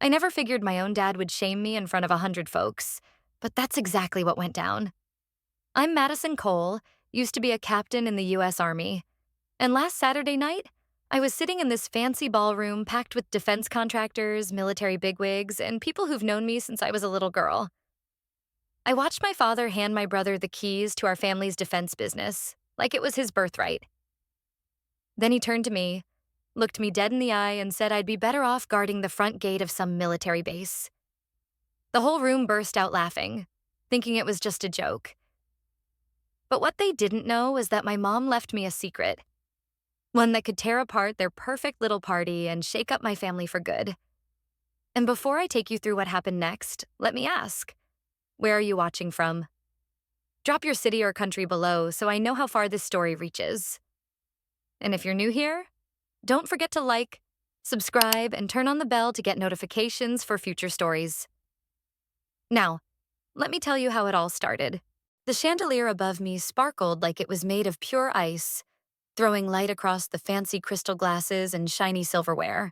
I never figured my own dad would shame me in front of 100 folks, but that's exactly what went down. I'm Madison Cole, used to be a captain in the US Army, and last Saturday night, I was sitting in this fancy ballroom packed with defense contractors, military bigwigs, and people who've known me since I was a little girl. I watched my father hand my brother the keys to our family's defense business, like it was his birthright. Then he turned to me, looked me dead in the eye, and said I'd be better off guarding the front gate of some military base. The whole room burst out laughing, thinking it was just a joke. But what they didn't know was that my mom left me a secret, one that could tear apart their perfect little party and shake up my family for good. And before I take you through what happened next, let me ask, where are you watching from? Drop your city or country below so I know how far this story reaches. And if you're new here, don't forget to like, subscribe, and turn on the bell to get notifications for future stories. Now, let me tell you how it all started. The chandelier above me sparkled like it was made of pure ice, throwing light across the fancy crystal glasses and shiny silverware.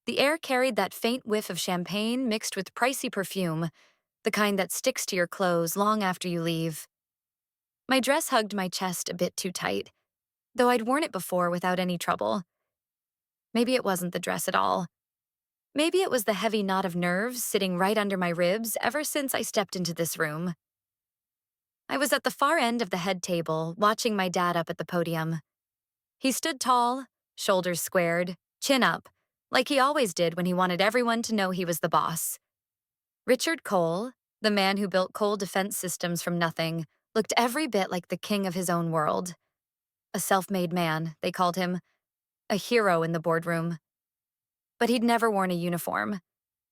The air carried that faint whiff of champagne mixed with pricey perfume, the kind that sticks to your clothes long after you leave. My dress hugged my chest a bit too tight, though I'd worn it before without any trouble. Maybe it wasn't the dress at all. Maybe it was the heavy knot of nerves sitting right under my ribs ever since I stepped into this room. I was at the far end of the head table, watching my dad up at the podium. He stood tall, shoulders squared, chin up, like he always did when he wanted everyone to know he was the boss. Richard Cole, the man who built Cole Defense Systems from nothing, looked every bit like the king of his own world. A self-made man, they called him, a hero in the boardroom. But he'd never worn a uniform.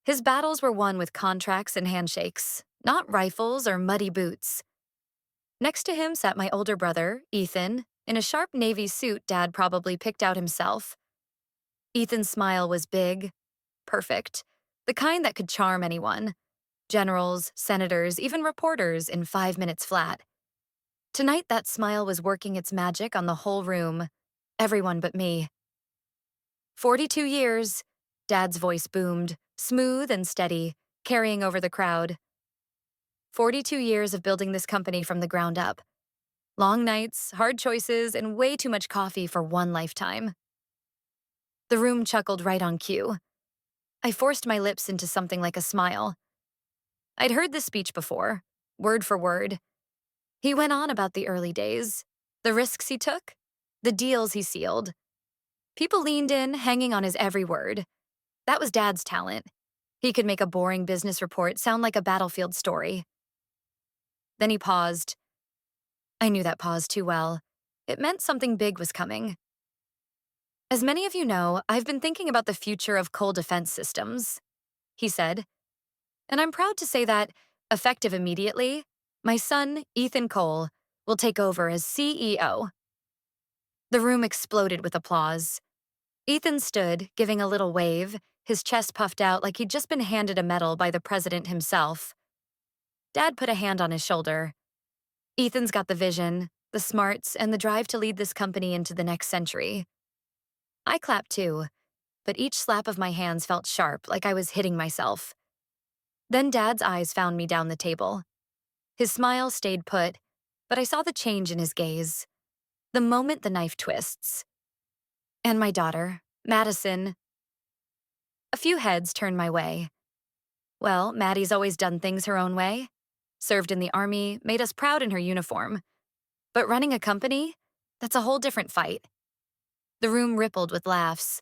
His battles were won with contracts and handshakes, not rifles or muddy boots. Next to him sat my older brother, Ethan, in a sharp navy suit Dad probably picked out himself. Ethan's smile was big, perfect, the kind that could charm anyone. Generals, senators, even reporters in 5 minutes flat. Tonight that smile was working its magic on the whole room, everyone but me. 42 years, Dad's voice boomed, smooth and steady, carrying over the crowd. 42 years of building this company from the ground up. Long nights, hard choices, and way too much coffee for one lifetime. The room chuckled right on cue. I forced my lips into something like a smile. I'd heard this speech before, word for word. He went on about the early days, the risks he took, the deals he sealed. People leaned in, hanging on his every word. That was Dad's talent. He could make a boring business report sound like a battlefield story. Then he paused. I knew that pause too well. It meant something big was coming. As many of you know, I've been thinking about the future of Cole Defense Systems, he said. And I'm proud to say that, effective immediately, my son, Ethan Cole, will take over as CEO. The room exploded with applause. Ethan stood, giving a little wave, his chest puffed out like he'd just been handed a medal by the president himself. Dad put a hand on his shoulder. Ethan's got the vision, the smarts, and the drive to lead this company into the next century. I clapped too, but each slap of my hands felt sharp, like I was hitting myself. Then Dad's eyes found me down the table. His smile stayed put, but I saw the change in his gaze. The moment the knife twists. And my daughter, Madison. A few heads turned my way. Well, Maddie's always done things her own way. Served in the Army, made us proud in her uniform. But running a company? That's a whole different fight. The room rippled with laughs.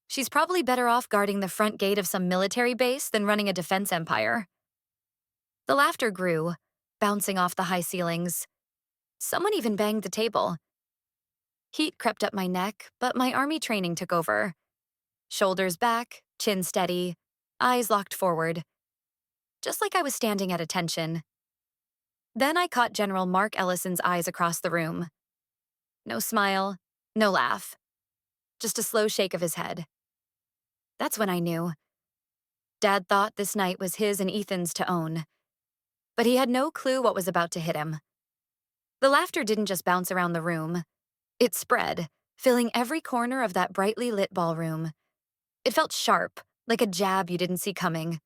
She's probably better off guarding the front gate of some military base than running a defense empire. The laughter grew, bouncing off the high ceilings. Someone even banged the table. Heat crept up my neck, but my Army training took over. Shoulders back, chin steady, eyes locked forward. Just like I was standing at attention. Then I caught General Mark Ellison's eyes across the room. No smile, no laugh. Just a slow shake of his head. That's when I knew. Dad thought this night was his and Ethan's to own. But he had no clue what was about to hit him. The laughter didn't just bounce around the room. It spread, filling every corner of that brightly lit ballroom. It felt sharp, like a jab you didn't see coming.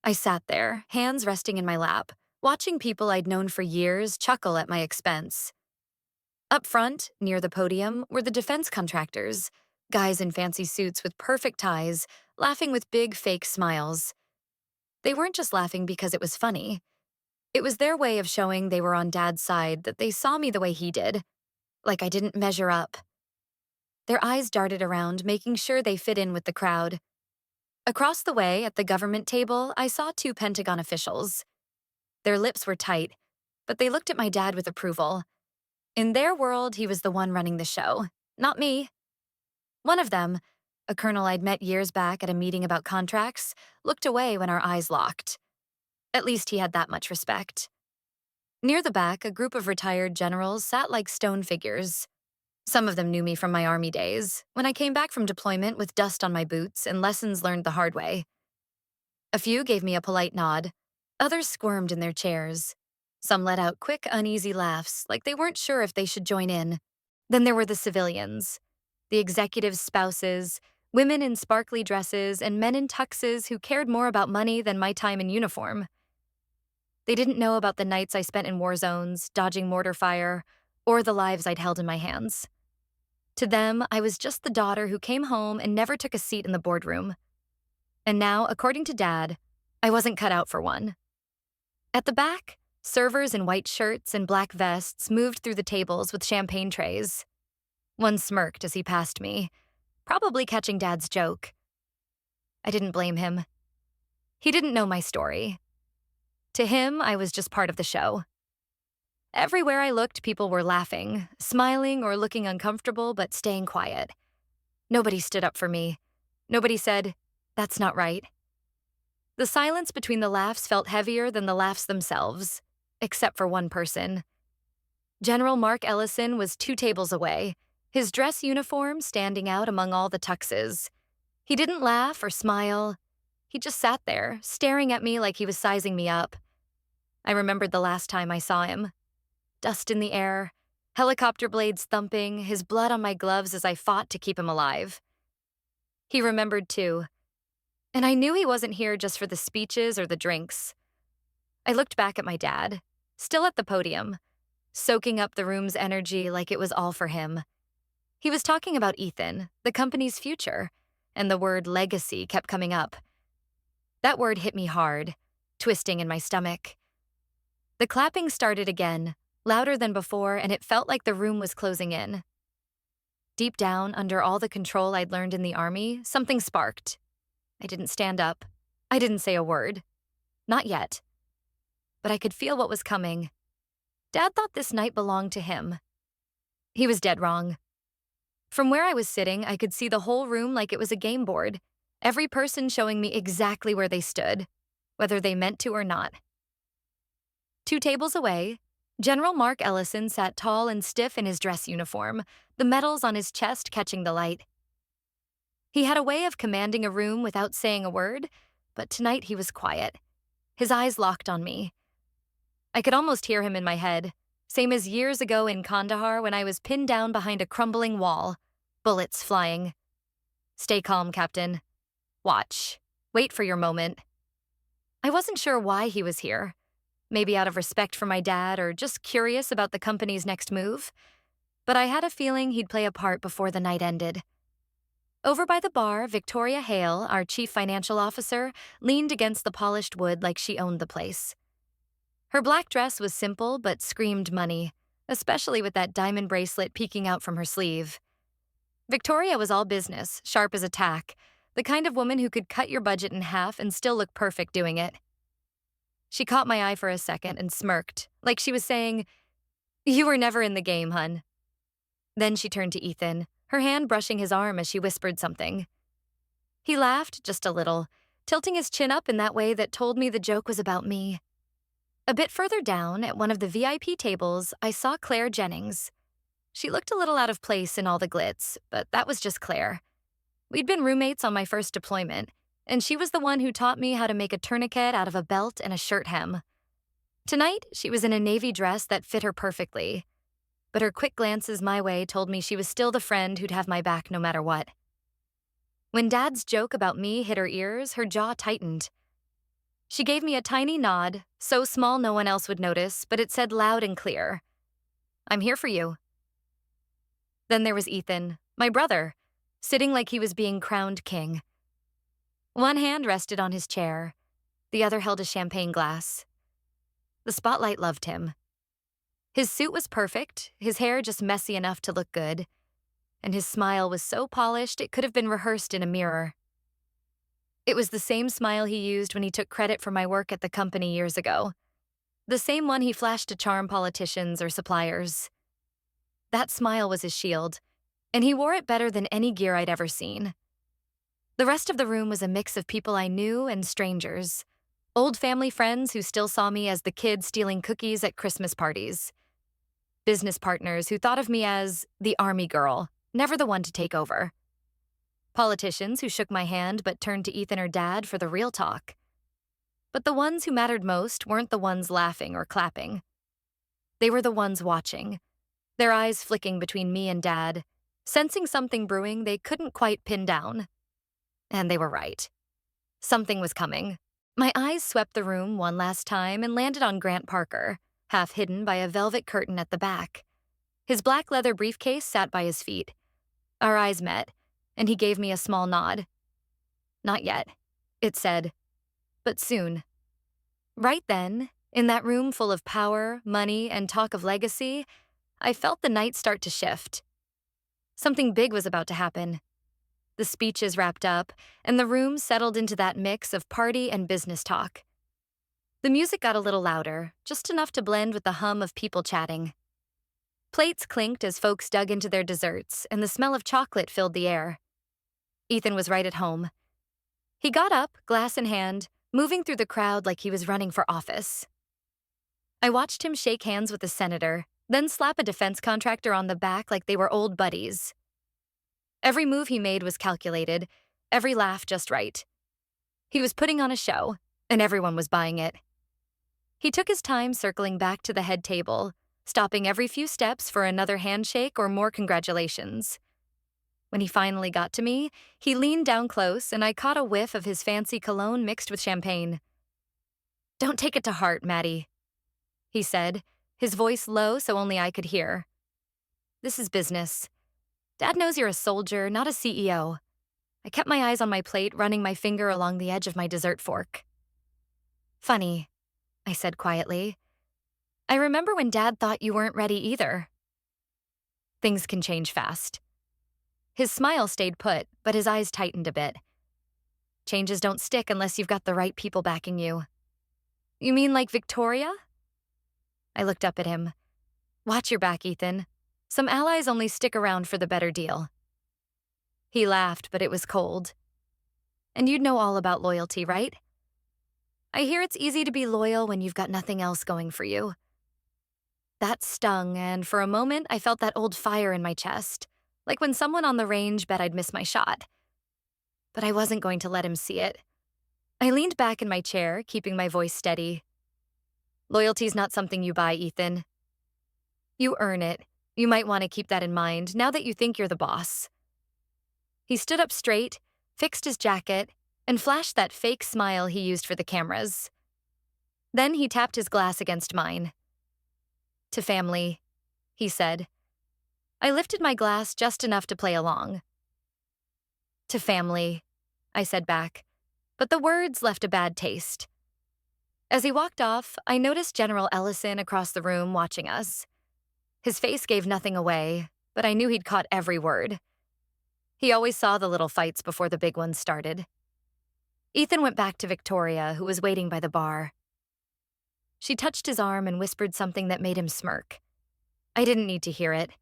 I sat there, hands resting in my lap, watching people I'd known for years chuckle at my expense. Up front, near the podium, were the defense contractors, guys in fancy suits with perfect ties, laughing with big fake smiles. They weren't just laughing because it was funny. It was their way of showing they were on Dad's side, that they saw me the way he did, like I didn't measure up. Their eyes darted around, making sure they fit in with the crowd. Across the way, at the government table, I saw two Pentagon officials. Their lips were tight, but they looked at my dad with approval. In their world, he was the one running the show, not me. One of them, a colonel I'd met years back at a meeting about contracts, looked away when our eyes locked. At least he had that much respect. Near the back, a group of retired generals sat like stone figures. Some of them knew me from my Army days, when I came back from deployment with dust on my boots and lessons learned the hard way. A few gave me a polite nod. Others squirmed in their chairs. Some let out quick, uneasy laughs, like they weren't sure if they should join in. Then there were the civilians, the executives' spouses, women in sparkly dresses, and men in tuxes who cared more about money than my time in uniform. They didn't know about the nights I spent in war zones, dodging mortar fire, or the lives I'd held in my hands. To them, I was just the daughter who came home and never took a seat in the boardroom. And now, according to Dad, I wasn't cut out for one. At the back, servers in white shirts and black vests moved through the tables with champagne trays. One smirked as he passed me, probably catching Dad's joke. I didn't blame him. He didn't know my story. To him, I was just part of the show. Everywhere I looked, people were laughing, smiling, or looking uncomfortable, but staying quiet. Nobody stood up for me. Nobody said, "That's not right." The silence between the laughs felt heavier than the laughs themselves, except for one person. General Mark Ellison was 2 tables away, his dress uniform standing out among all the tuxes. He didn't laugh or smile. He just sat there, staring at me like he was sizing me up. I remembered the last time I saw him. Dust in the air, helicopter blades thumping, his blood on my gloves as I fought to keep him alive. He remembered too. And I knew he wasn't here just for the speeches or the drinks. I looked back at my dad, still at the podium, soaking up the room's energy like it was all for him. He was talking about Ethan, the company's future, and the word legacy kept coming up. That word hit me hard, twisting in my stomach. The clapping started again, louder than before, and it felt like the room was closing in. Deep down, under all the control I'd learned in the Army, something sparked. I didn't stand up. I didn't say a word. Not yet. But I could feel what was coming. Dad thought this night belonged to him. He was dead wrong. From where I was sitting, I could see the whole room like it was a game board, every person showing me exactly where they stood, whether they meant to or not. 2 tables away, General Mark Ellison sat tall and stiff in his dress uniform, the medals on his chest catching the light. He had a way of commanding a room without saying a word, but tonight he was quiet. His eyes locked on me. I could almost hear him in my head, same as years ago in Kandahar when I was pinned down behind a crumbling wall, bullets flying. "Stay calm, Captain. Watch. Wait for your moment." I wasn't sure why he was here. Maybe out of respect for my dad or just curious about the company's next move. But I had a feeling he'd play a part before the night ended. Over by the bar, Victoria Hale, our chief financial officer, leaned against the polished wood like she owned the place. Her black dress was simple but screamed money, especially with that diamond bracelet peeking out from her sleeve. Victoria was all business, sharp as a tack, the kind of woman who could cut your budget in half and still look perfect doing it. She caught my eye for a second and smirked, like she was saying, "You were never in the game, hun." Then she turned to Ethan, her hand brushing his arm as she whispered something. He laughed just a little, tilting his chin up in that way that told me the joke was about me. A bit further down, at one of the VIP tables, I saw Claire Jennings. She looked a little out of place in all the glitz, but that was just Claire. We'd been roommates on my first deployment, and she was the one who taught me how to make a tourniquet out of a belt and a shirt hem. Tonight, she was in a navy dress that fit her perfectly, but her quick glances my way told me she was still the friend who'd have my back no matter what. When Dad's joke about me hit her ears, her jaw tightened. She gave me a tiny nod, so small no one else would notice, but it said loud and clear, "I'm here for you." Then there was Ethan, my brother, sitting like he was being crowned king. One hand rested on his chair, the other held a champagne glass. The spotlight loved him. His suit was perfect, his hair just messy enough to look good, and his smile was so polished it could have been rehearsed in a mirror. It was the same smile he used when he took credit for my work at the company years ago. The same one he flashed to charm politicians or suppliers. That smile was his shield, and he wore it better than any gear I'd ever seen. The rest of the room was a mix of people I knew and strangers. Old family friends who still saw me as the kid stealing cookies at Christmas parties. Business partners who thought of me as the army girl, never the one to take over. Politicians who shook my hand but turned to Ethan or Dad for the real talk. But the ones who mattered most weren't the ones laughing or clapping. They were the ones watching, their eyes flicking between me and Dad, sensing something brewing they couldn't quite pin down. And they were right. Something was coming. My eyes swept the room one last time and landed on Grant Parker, half hidden by a velvet curtain at the back. His black leather briefcase sat by his feet. Our eyes met, and he gave me a small nod. "Not yet," it said, "but soon." Right then, in that room full of power, money, and talk of legacy, I felt the night start to shift. Something big was about to happen. The speeches wrapped up, and the room settled into that mix of party and business talk. The music got a little louder, just enough to blend with the hum of people chatting. Plates clinked as folks dug into their desserts, and the smell of chocolate filled the air. Ethan was right at home. He got up, glass in hand, moving through the crowd like he was running for office. I watched him shake hands with the senator, then slap a defense contractor on the back like they were old buddies. Every move he made was calculated, every laugh just right. He was putting on a show, and everyone was buying it. He took his time circling back to the head table, stopping every few steps for another handshake or more congratulations. When he finally got to me, he leaned down close and I caught a whiff of his fancy cologne mixed with champagne. "Don't take it to heart, Maddie," he said, his voice low so only I could hear. "This is business. Dad knows you're a soldier, not a CEO. I kept my eyes on my plate, running my finger along the edge of my dessert fork." "Funny," I said quietly. "I remember when Dad thought you weren't ready either." Things can change fast. His smile stayed put, but his eyes tightened a bit. Changes don't stick unless you've got the right people backing you. "You mean like Victoria?" I looked up at him. "Watch your back, Ethan. Some allies only stick around for the better deal." He laughed, but it was cold. "And you'd know all about loyalty, right? I hear it's easy to be loyal when you've got nothing else going for you." That stung, and for a moment I felt that old fire in my chest, like when someone on the range bet I'd miss my shot. But I wasn't going to let him see it. I leaned back in my chair, keeping my voice steady. "Loyalty's not something you buy, Ethan. You earn it. You might want to keep that in mind now that you think you're the boss." He stood up straight, fixed his jacket, and flashed that fake smile he used for the cameras. Then he tapped his glass against mine. "To family," he said. I lifted my glass just enough to play along. "To family," I said back, but the words left a bad taste. As he walked off, I noticed General Ellison across the room watching us. His face gave nothing away, but I knew he'd caught every word. He always saw the little fights before the big ones started. Ethan went back to Victoria, who was waiting by the bar. She touched his arm and whispered something that made him smirk. I didn't need to hear it.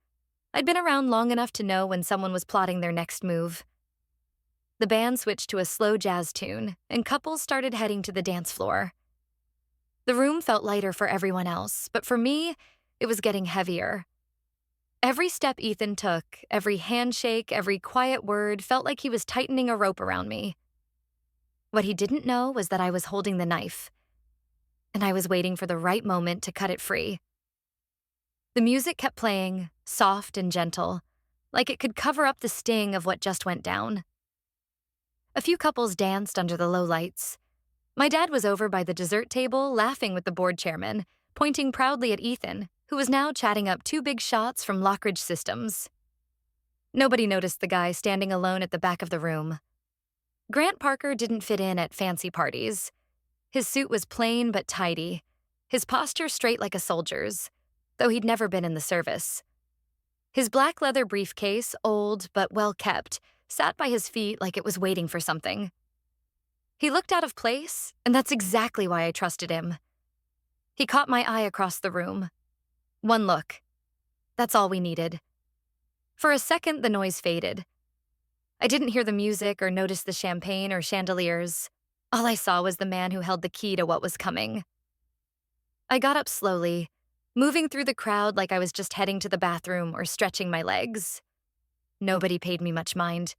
I'd been around long enough to know when someone was plotting their next move. The band switched to a slow jazz tune, and couples started heading to the dance floor. The room felt lighter for everyone else, but for me, it was getting heavier. Every step Ethan took, every handshake, every quiet word felt like he was tightening a rope around me. What he didn't know was that I was holding the knife, and I was waiting for the right moment to cut it free. The music kept playing, soft and gentle, like it could cover up the sting of what just went down. A few couples danced under the low lights. My dad was over by the dessert table, laughing with the board chairman, pointing proudly at Ethan, who was now chatting up 2 big shots from Lockridge Systems. Nobody noticed the guy standing alone at the back of the room. Grant Parker didn't fit in at fancy parties. His suit was plain but tidy, his posture straight like a soldier's, though he'd never been in the service. His black leather briefcase, old but well kept, sat by his feet like it was waiting for something. He looked out of place, and that's exactly why I trusted him. He caught my eye across the room. One look. That's all we needed. For a second, the noise faded. I didn't hear the music or notice the champagne or chandeliers. All I saw was the man who held the key to what was coming. I got up slowly, moving through the crowd like I was just heading to the bathroom or stretching my legs. Nobody paid me much mind.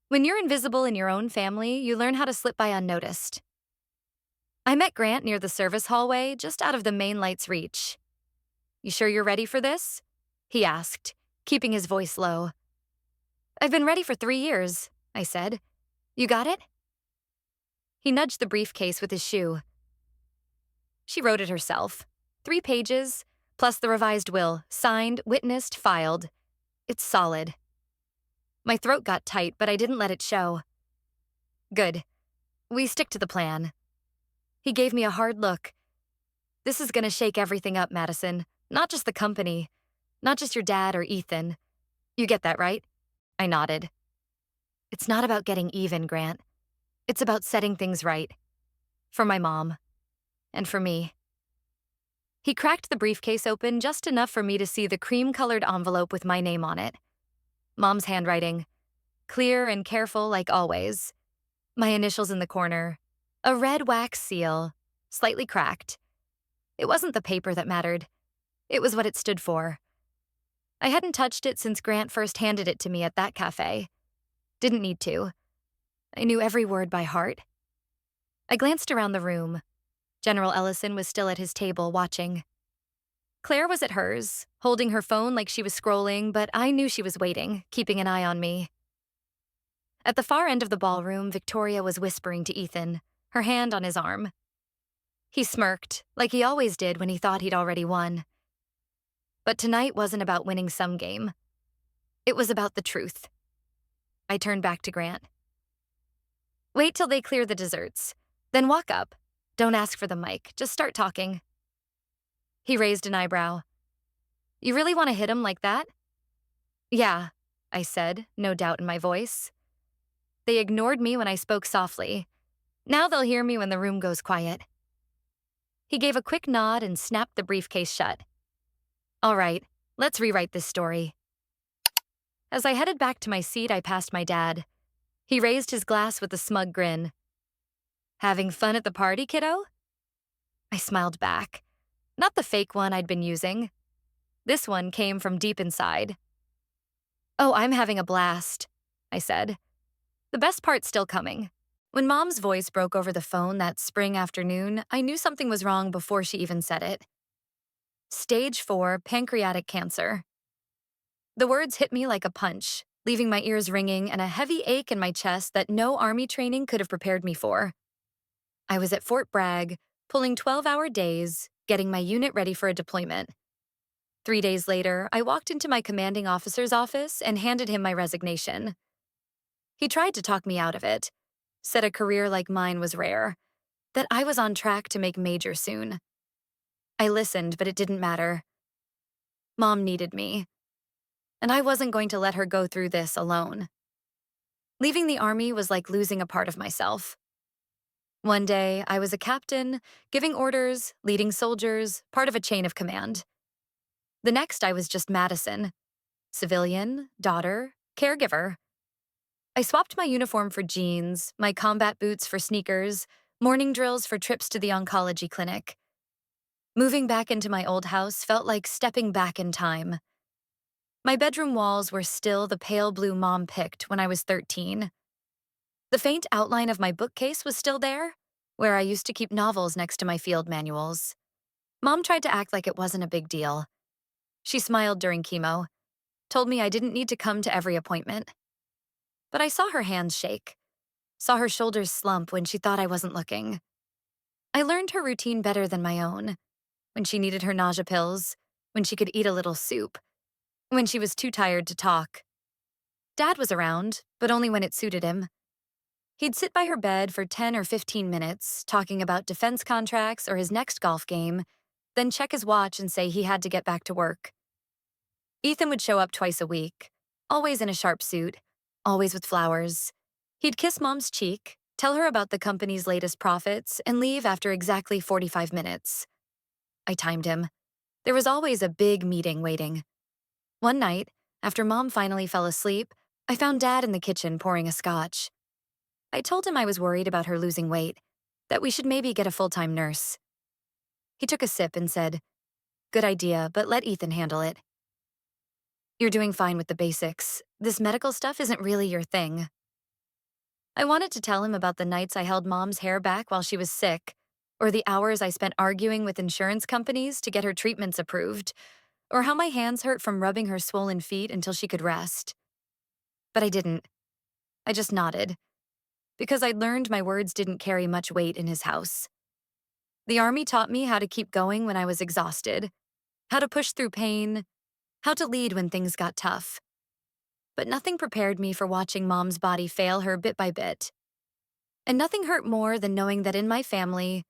When you're invisible in your own family, you learn how to slip by unnoticed. I met Grant near the service hallway, just out of the main light's reach. "You sure you're ready for this?" he asked, keeping his voice low. "I've been ready for 3 years," I said. "You got it?" He nudged the briefcase with his shoe. She wrote it herself. 3 pages, plus the revised will, signed, witnessed, filed. It's solid. My throat got tight, but I didn't let it show. "Good. We stick to the plan." He gave me a hard look. "This is gonna shake everything up, Madison. Not just the company. Not just your dad or Ethan. You get that, right?" I nodded. "It's not about getting even, Grant. It's about setting things right. For my mom. And for me." He cracked the briefcase open just enough for me to see the cream-colored envelope with my name on it. Mom's handwriting. Clear and careful like always. My initials in the corner. A red wax seal, slightly cracked. It wasn't the paper that mattered. It was what it stood for. I hadn't touched it since Grant first handed it to me at that cafe. Didn't need to. I knew every word by heart. I glanced around the room. General Ellison was still at his table, watching. Claire was at hers, holding her phone like she was scrolling, but I knew she was waiting, keeping an eye on me. At the far end of the ballroom, Victoria was whispering to Ethan, her hand on his arm. He smirked, like he always did when he thought he'd already won. But tonight wasn't about winning some game. It was about the truth. I turned back to Grant. "Wait till they clear the desserts. Then walk up. Don't ask for the mic. Just start talking." He raised an eyebrow. "You really want to hit him like that?" "Yeah," I said, no doubt in my voice. They ignored me when I spoke softly. Now they'll hear me when the room goes quiet. He gave a quick nod and snapped the briefcase shut. "All right, let's rewrite this story." As I headed back to my seat, I passed my dad. He raised his glass with a smug grin. "Having fun at the party, kiddo?" I smiled back. Not the fake one I'd been using. This one came from deep inside. "Oh, I'm having a blast," I said. The best part's still coming. When Mom's voice broke over the phone that spring afternoon, I knew something was wrong before she even said it. Stage 4 pancreatic cancer. The words hit me like a punch, leaving my ears ringing and a heavy ache in my chest that no Army training could have prepared me for. I was at Fort Bragg, pulling 12-hour days, getting my unit ready for a deployment. 3 days later, I walked into my commanding officer's office and handed him my resignation. He tried to talk me out of it, said a career like mine was rare, that I was on track to make major soon. I listened, but it didn't matter. Mom needed me, and I wasn't going to let her go through this alone. Leaving the Army was like losing a part of myself. One day, I was a captain, giving orders, leading soldiers, part of a chain of command. The next, I was just Madison, civilian, daughter, caregiver. I swapped my uniform for jeans, my combat boots for sneakers, morning drills for trips to the oncology clinic. Moving back into my old house felt like stepping back in time. My bedroom walls were still the pale blue Mom picked when I was 13. The faint outline of my bookcase was still there, where I used to keep novels next to my field manuals. Mom tried to act like it wasn't a big deal. She smiled during chemo, told me I didn't need to come to every appointment. But I saw her hands shake. saw her shoulders slump when she thought I wasn't looking. I learned her routine better than my own. When she needed her nausea pills, when she could eat a little soup, when she was too tired to talk. Dad was around, but only when it suited him. He'd sit by her bed for 10 or 15 minutes, talking about defense contracts or his next golf game, then check his watch and say he had to get back to work. Ethan would show up twice a week, always in a sharp suit, always with flowers. He'd kiss Mom's cheek, tell her about the company's latest profits, and leave after exactly 45 minutes. I timed him. There was always a big meeting waiting. One night, after Mom finally fell asleep, I found Dad in the kitchen pouring a scotch. I told him I was worried about her losing weight, that we should maybe get a full-time nurse. He took a sip and said, "Good idea, but let Ethan handle it. You're doing fine with the basics. This medical stuff isn't really your thing." I wanted to tell him about the nights I held Mom's hair back while she was sick, or the hours I spent arguing with insurance companies to get her treatments approved, or how my hands hurt from rubbing her swollen feet until she could rest. But I didn't. I just nodded, because I'd learned my words didn't carry much weight in his house. The Army taught me how to keep going when I was exhausted, how to push through pain, how to lead when things got tough. But nothing prepared me for watching Mom's body fail her bit by bit. And nothing hurt more than knowing that in my family,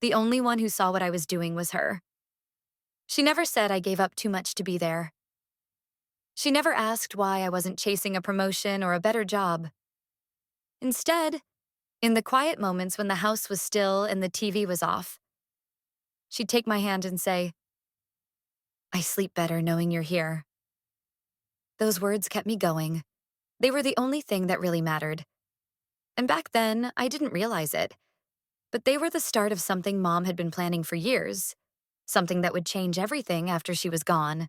the only one who saw what I was doing was her. She never said I gave up too much to be there. She never asked why I wasn't chasing a promotion or a better job. Instead, in the quiet moments when the house was still and the TV was off, she'd take my hand and say, "I sleep better knowing you're here." Those words kept me going. They were the only thing that really mattered. And back then, I didn't realize it. But they were the start of something Mom had been planning for years, something that would change everything after she was gone.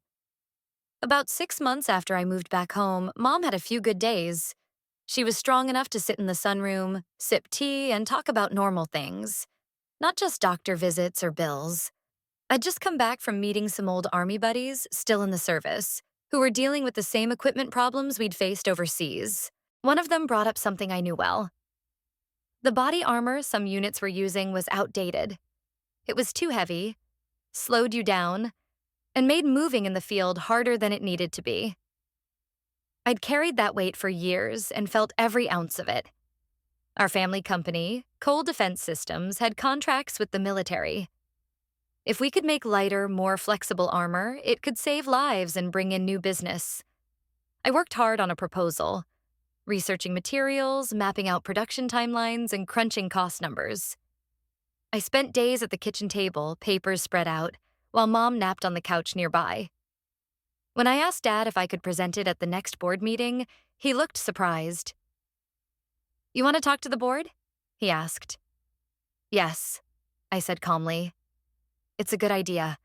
About 6 months after I moved back home, Mom had a few good days. She was strong enough to sit in the sunroom, sip tea, and talk about normal things, not just doctor visits or bills. I'd just come back from meeting some old Army buddies still in the service, who were dealing with the same equipment problems we'd faced overseas. One of them brought up something I knew well. The body armor some units were using was outdated. It was too heavy, slowed you down, and made moving in the field harder than it needed to be. I'd carried that weight for years and felt every ounce of it. Our family company, Cole Defense Systems, had contracts with the military. If we could make lighter, more flexible armor, it could save lives and bring in new business. I worked hard on a proposal, researching materials, mapping out production timelines, and crunching cost numbers. I spent days at the kitchen table, papers spread out, while Mom napped on the couch nearby. When I asked Dad if I could present it at the next board meeting, he looked surprised. "You want to talk to the board?" he asked. "Yes," I said calmly. "It's a good idea.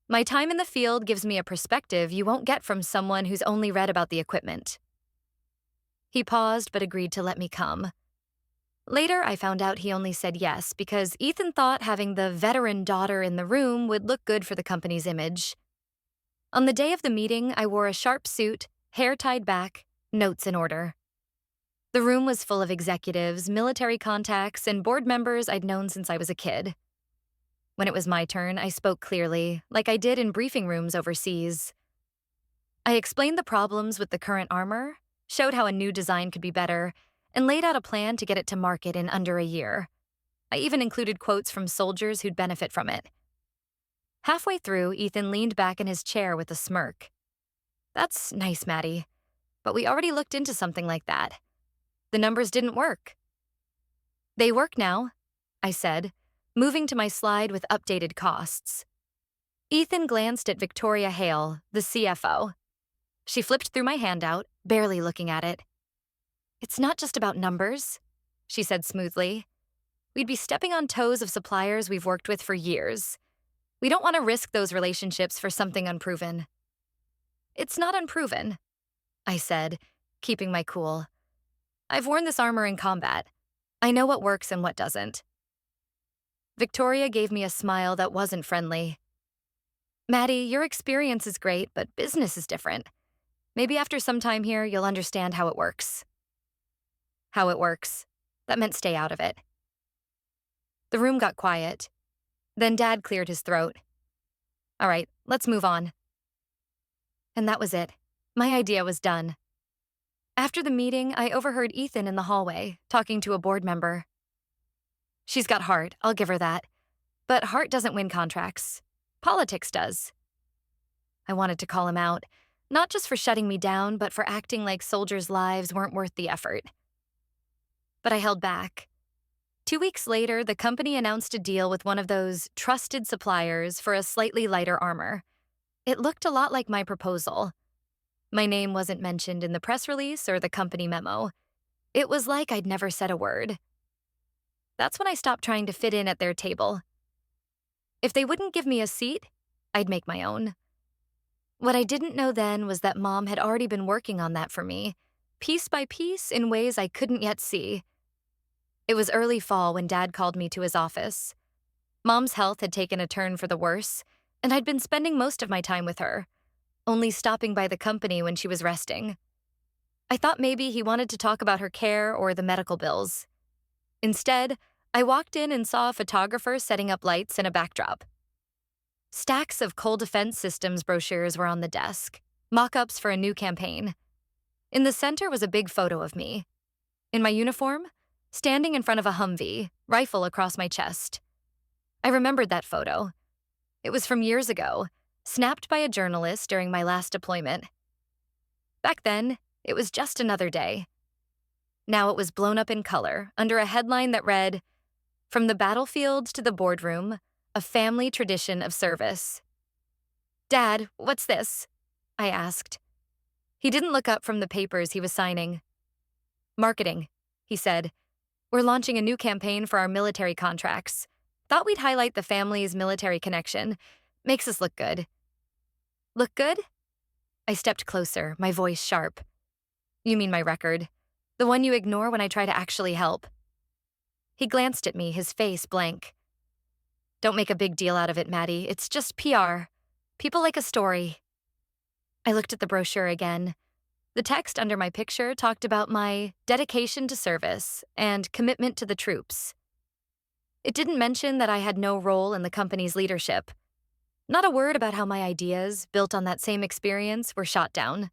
My time in the field gives me a perspective you won't get from someone who's only read about the equipment." He paused but agreed to let me come. Later, I found out he only said yes because Ethan thought having the veteran daughter in the room would look good for the company's image. On the day of the meeting, I wore a sharp suit, hair tied back, notes in order. The room was full of executives, military contacts, and board members I'd known since I was a kid. When it was my turn, I spoke clearly, like I did in briefing rooms overseas. I explained the problems with the current armor, showed how a new design could be better, and laid out a plan to get it to market in under a year. I even included quotes from soldiers who'd benefit from it. Halfway through, Ethan leaned back in his chair with a smirk. "That's nice, Maddie, but we already looked into something like that. The numbers didn't work." "They work now," I said, moving to my slide with updated costs. Ethan glanced at Victoria Hale, the CFO. She flipped through my handout, barely looking at it. "It's not just about numbers," she said smoothly. "We'd be stepping on toes of suppliers we've worked with for years. We don't want to risk those relationships for something unproven." "It's not unproven," I said, keeping my cool. "I've worn this armor in combat. I know what works and what doesn't." Victoria gave me a smile that wasn't friendly. "Maddie, your experience is great, but business is different. Maybe after some time here, you'll understand how it works." "How it works?" That meant stay out of it. The room got quiet. Then Dad cleared his throat. All right, let's move on. And that was it. My idea was done. After the meeting, I overheard Ethan in the hallway, talking to a board member. She's got heart, I'll give her that. But heart doesn't win contracts. Politics does. I wanted to call him out, not just for shutting me down, but for acting like soldiers' lives weren't worth the effort. But I held back. 2 weeks later, the company announced a deal with one of those trusted suppliers for a slightly lighter armor. It looked a lot like my proposal. My name wasn't mentioned in the press release or the company memo. It was like I'd never said a word. That's when I stopped trying to fit in at their table. If they wouldn't give me a seat, I'd make my own. What I didn't know then was that Mom had already been working on that for me, piece by piece in ways I couldn't yet see. It was early fall when Dad called me to his office. Mom's health had taken a turn for the worse, and I'd been spending most of my time with her, only stopping by the company when she was resting. I thought maybe he wanted to talk about her care or the medical bills. Instead, I walked in and saw a photographer setting up lights and a backdrop. Stacks of coal defense systems brochures were on the desk, mock-ups for a new campaign. In the center was a big photo of me. In my uniform, standing in front of a Humvee, rifle across my chest. I remembered that photo. It was from years ago, snapped by a journalist during my last deployment. Back then, it was just another day. Now it was blown up in color under a headline that read, "From the battlefield to the boardroom, a family tradition of service." "Dad, what's this?" I asked. He didn't look up from the papers he was signing. "Marketing," he said. "We're launching a new campaign for our military contracts. Thought we'd highlight the family's military connection. Makes us look good." "Look good?" I stepped closer, my voice sharp. "You mean my record? The one you ignore when I try to actually help." He glanced at me, his face blank. "Don't make a big deal out of it, Maddie. It's just PR. People like a story." I looked at the brochure again. The text under my picture talked about my dedication to service and commitment to the troops. It didn't mention that I had no role in the company's leadership. Not a word about how my ideas, built on that same experience, were shot down.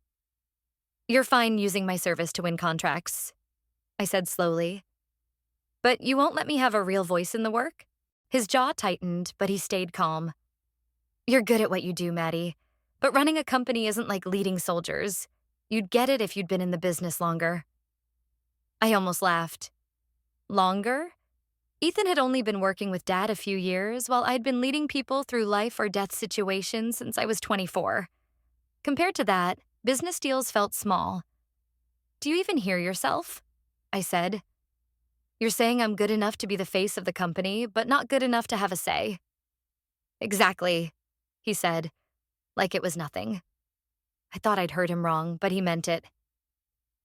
"You're fine using my service to win contracts," I said slowly. "But you won't let me have a real voice in the work?" His jaw tightened, but he stayed calm. "You're good at what you do, Maddie, but running a company isn't like leading soldiers. You'd get it if you'd been in the business longer." I almost laughed. Longer? Ethan had only been working with Dad a few years, while I'd been leading people through life or death situations since I was 24. Compared to that, business deals felt small. "Do you even hear yourself?" I said. "You're saying I'm good enough to be the face of the company, but not good enough to have a say." "Exactly," he said, like it was nothing. I thought I'd heard him wrong, but he meant it.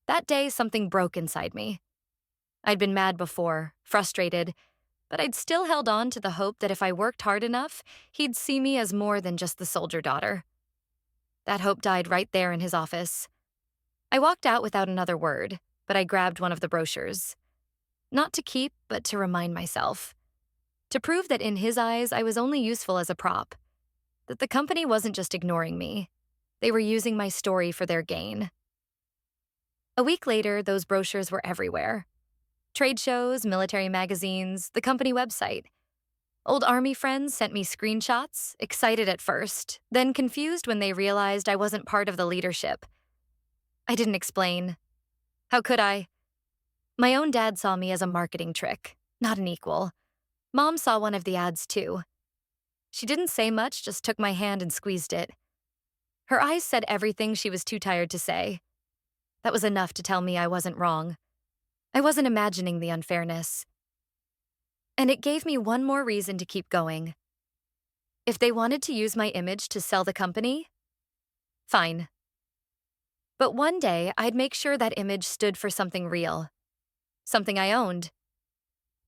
That day, something broke inside me. I'd been mad before, frustrated, but I'd still held on to the hope that if I worked hard enough, he'd see me as more than just the soldier daughter. That hope died right there in his office. I walked out without another word, but I grabbed one of the brochures. Not to keep, but to remind myself. To prove that in his eyes, I was only useful as a prop. That the company wasn't just ignoring me. They were using my story for their gain. A week later, those brochures were everywhere. Trade shows, military magazines, the company website. Old Army friends sent me screenshots, excited at first, then confused when they realized I wasn't part of the leadership. I didn't explain. How could I? My own dad saw me as a marketing trick, not an equal. Mom saw one of the ads too. She didn't say much, just took my hand and squeezed it. Her eyes said everything she was too tired to say. That was enough to tell me I wasn't wrong. I wasn't imagining the unfairness. And it gave me one more reason to keep going. If they wanted to use my image to sell the company, fine. But one day, I'd make sure that image stood for something real. Something I owned.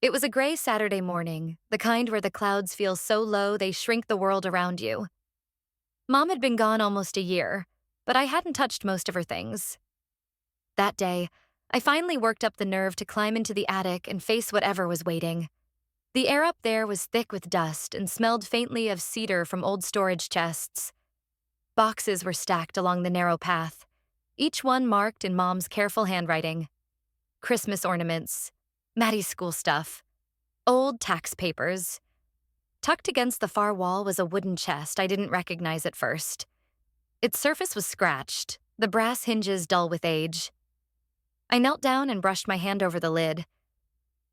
It was a gray Saturday morning, the kind where the clouds feel so low they shrink the world around you. Mom had been gone almost a year, but I hadn't touched most of her things. That day, I finally worked up the nerve to climb into the attic and face whatever was waiting. The air up there was thick with dust and smelled faintly of cedar from old storage chests. Boxes were stacked along the narrow path, each one marked in Mom's careful handwriting. Christmas ornaments, Maddie's school stuff, old tax papers. Tucked against the far wall was a wooden chest I didn't recognize at first. Its surface was scratched, the brass hinges dull with age. I knelt down and brushed my hand over the lid.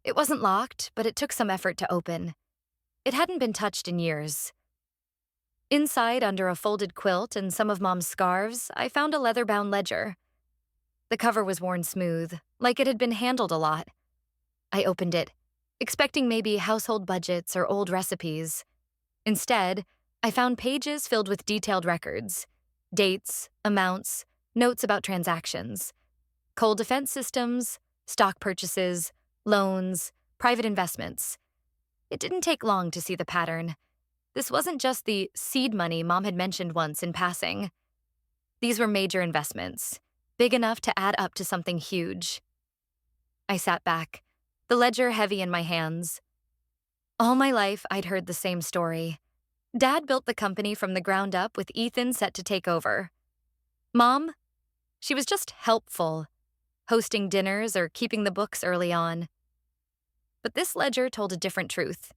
It wasn't locked, but it took some effort to open. It hadn't been touched in years. Inside, under a folded quilt and some of Mom's scarves, I found a leather-bound ledger. The cover was worn smooth, like it had been handled a lot. I opened it, expecting maybe household budgets or old recipes. Instead, I found pages filled with detailed records, dates, amounts, notes about transactions, coal defense systems, stock purchases, loans, private investments. It didn't take long to see the pattern. This wasn't just the seed money Mom had mentioned once in passing. These were major investments, big enough to add up to something huge. I sat back, the ledger heavy in my hands. All my life, I'd heard the same story. Dad built the company from the ground up with Ethan set to take over. Mom? She was just helpful, hosting dinners or keeping the books early on. But this ledger told a different truth.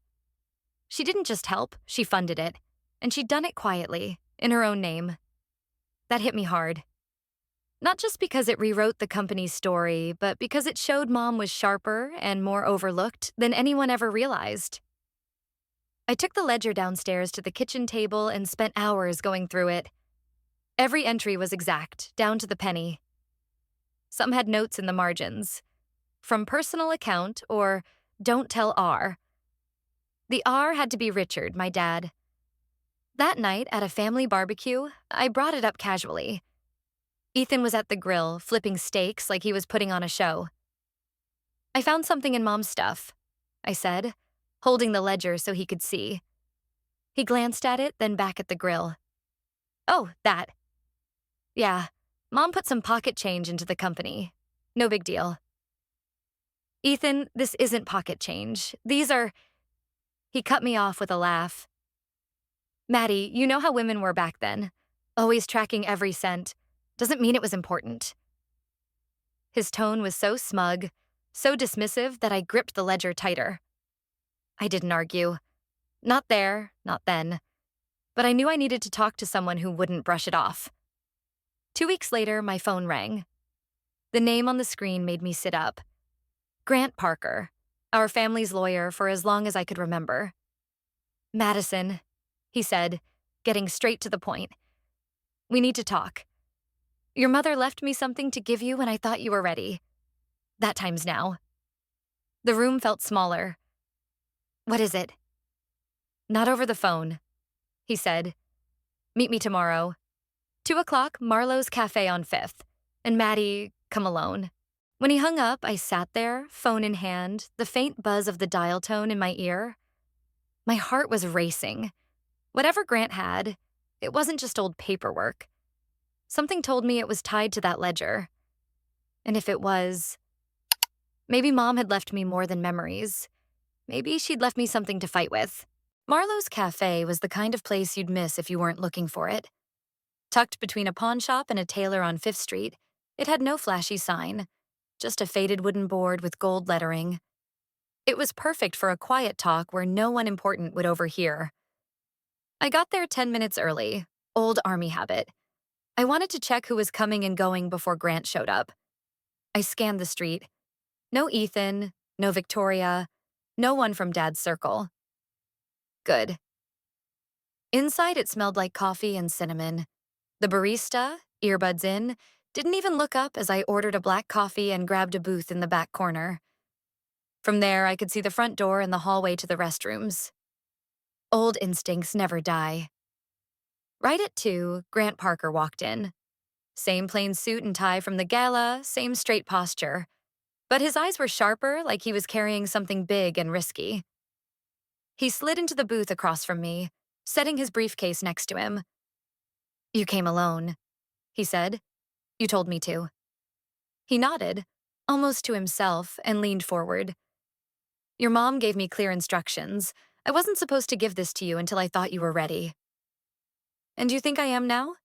She didn't just help, she funded it, and she'd done it quietly, in her own name. That hit me hard. Not just because it rewrote the company's story, but because it showed Mom was sharper and more overlooked than anyone ever realized. I took the ledger downstairs to the kitchen table and spent hours going through it. Every entry was exact, down to the penny. Some had notes in the margins. From personal account or don't tell R. The R had to be Richard, my dad. That night, at a family barbecue, I brought it up casually. Ethan was at the grill, flipping steaks like he was putting on a show. I found something in Mom's stuff, I said, holding the ledger so he could see. He glanced at it, then back at the grill. Oh, that. Yeah, Mom put some pocket change into the company. No big deal. Ethan, this isn't pocket change. These are... He cut me off with a laugh. Maddie, you know how women were back then. Always tracking every cent. Doesn't mean it was important. His tone was so smug, so dismissive that I gripped the ledger tighter. I didn't argue. Not there, not then. But I knew I needed to talk to someone who wouldn't brush it off. 2 weeks later, my phone rang. The name on the screen made me sit up. Grant Parker, our family's lawyer for as long as I could remember. Madison, he said, getting straight to the point. We need to talk. Your mother left me something to give you when I thought you were ready. That time's now. The room felt smaller. What is it? Not over the phone, he said. Meet me tomorrow. 2 o'clock, Marlowe's Cafe on 5th. And Maddie, come alone. When he hung up, I sat there, phone in hand, the faint buzz of the dial tone in my ear. My heart was racing. Whatever Grant had, it wasn't just old paperwork. Something told me it was tied to that ledger. And if it was, maybe Mom had left me more than memories. Maybe she'd left me something to fight with. Marlowe's Cafe was the kind of place you'd miss if you weren't looking for it. Tucked between a pawn shop and a tailor on 5th Street, it had no flashy sign, just a faded wooden board with gold lettering. It was perfect for a quiet talk where no one important would overhear. I got there 10 minutes early, old army habit. I wanted to check who was coming and going before Grant showed up. I scanned the street. No Ethan, no Victoria, no one from Dad's circle. Good. Inside, it smelled like coffee and cinnamon. The barista, earbuds in, didn't even look up as I ordered a black coffee and grabbed a booth in the back corner. From there, I could see the front door and the hallway to the restrooms. Old instincts never die. Right at 2, Grant Parker walked in. Same plain suit and tie from the gala, same straight posture. But his eyes were sharper, like he was carrying something big and risky. He slid into the booth across from me, setting his briefcase next to him. You came alone, he said. You told me to. He nodded, almost to himself, and leaned forward. Your mom gave me clear instructions. I wasn't supposed to give this to you until I thought you were ready. And you think I am now?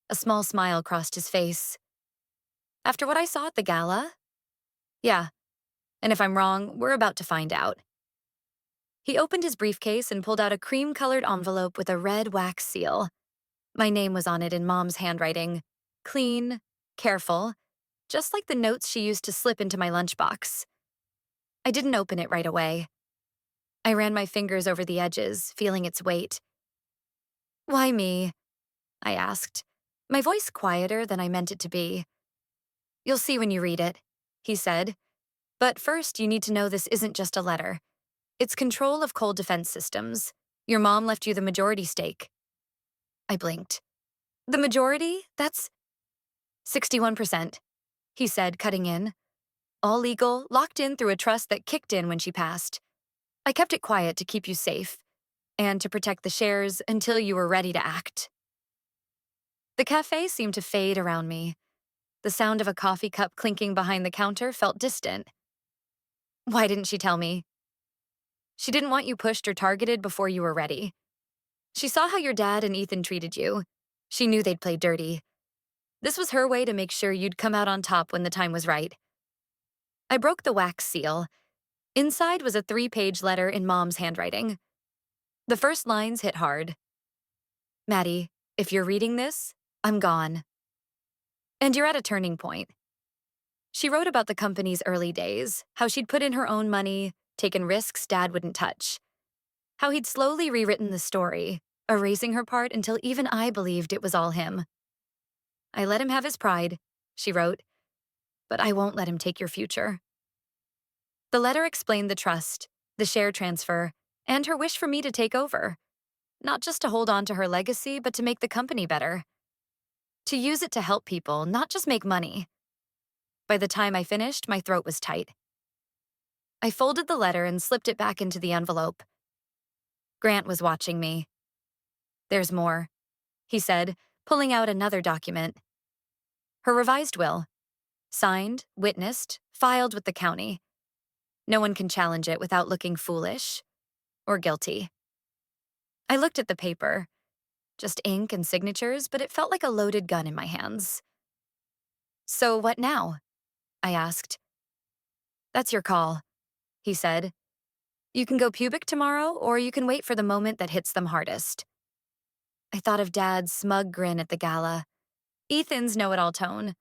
A small smile crossed his face. After what I saw at the gala? Yeah, and if I'm wrong, we're about to find out. He opened his briefcase and pulled out a cream-colored envelope with a red wax seal. My name was on it in Mom's handwriting. Clean, careful, just like the notes she used to slip into my lunchbox. I didn't open it right away. I ran my fingers over the edges, feeling its weight. Why me? I asked, my voice quieter than I meant it to be. You'll see when you read it, he said. But first, you need to know this isn't just a letter. It's control of cold defense systems. Your mom left you the majority stake. I blinked. The majority? That's 61%, he said, cutting in. All legal, locked in through a trust that kicked in when she passed. I kept it quiet to keep you safe, and to protect the shares until you were ready to act. The cafe seemed to fade around me. The sound of a coffee cup clinking behind the counter felt distant. Why didn't she tell me? She didn't want you pushed or targeted before you were ready. She saw how your dad and Ethan treated you. She knew they'd play dirty. This was her way to make sure you'd come out on top when the time was right. I broke the wax seal. Inside was a 3-page letter in Mom's handwriting. The first lines hit hard. Maddie, if you're reading this, I'm gone. And you're at a turning point. She wrote about the company's early days, how she'd put in her own money, taken risks Dad wouldn't touch. How he'd slowly rewritten the story, erasing her part until even I believed it was all him. I let him have his pride, she wrote, but I won't let him take your future. The letter explained the trust, the share transfer, and her wish for me to take over. Not just to hold on to her legacy, but to make the company better. To use it to help people, not just make money. By the time I finished, my throat was tight. I folded the letter and slipped it back into the envelope. Grant was watching me. There's more, he said, pulling out another document. Her revised will. Signed, witnessed, filed with the county. No one can challenge it without looking foolish or guilty. I looked at the paper. Just ink and signatures, but it felt like a loaded gun in my hands. So what now? I asked. That's your call, he said. You can go pubic tomorrow, or you can wait for the moment that hits them hardest. I thought of Dad's smug grin at the gala, Ethan's know-it-all tone,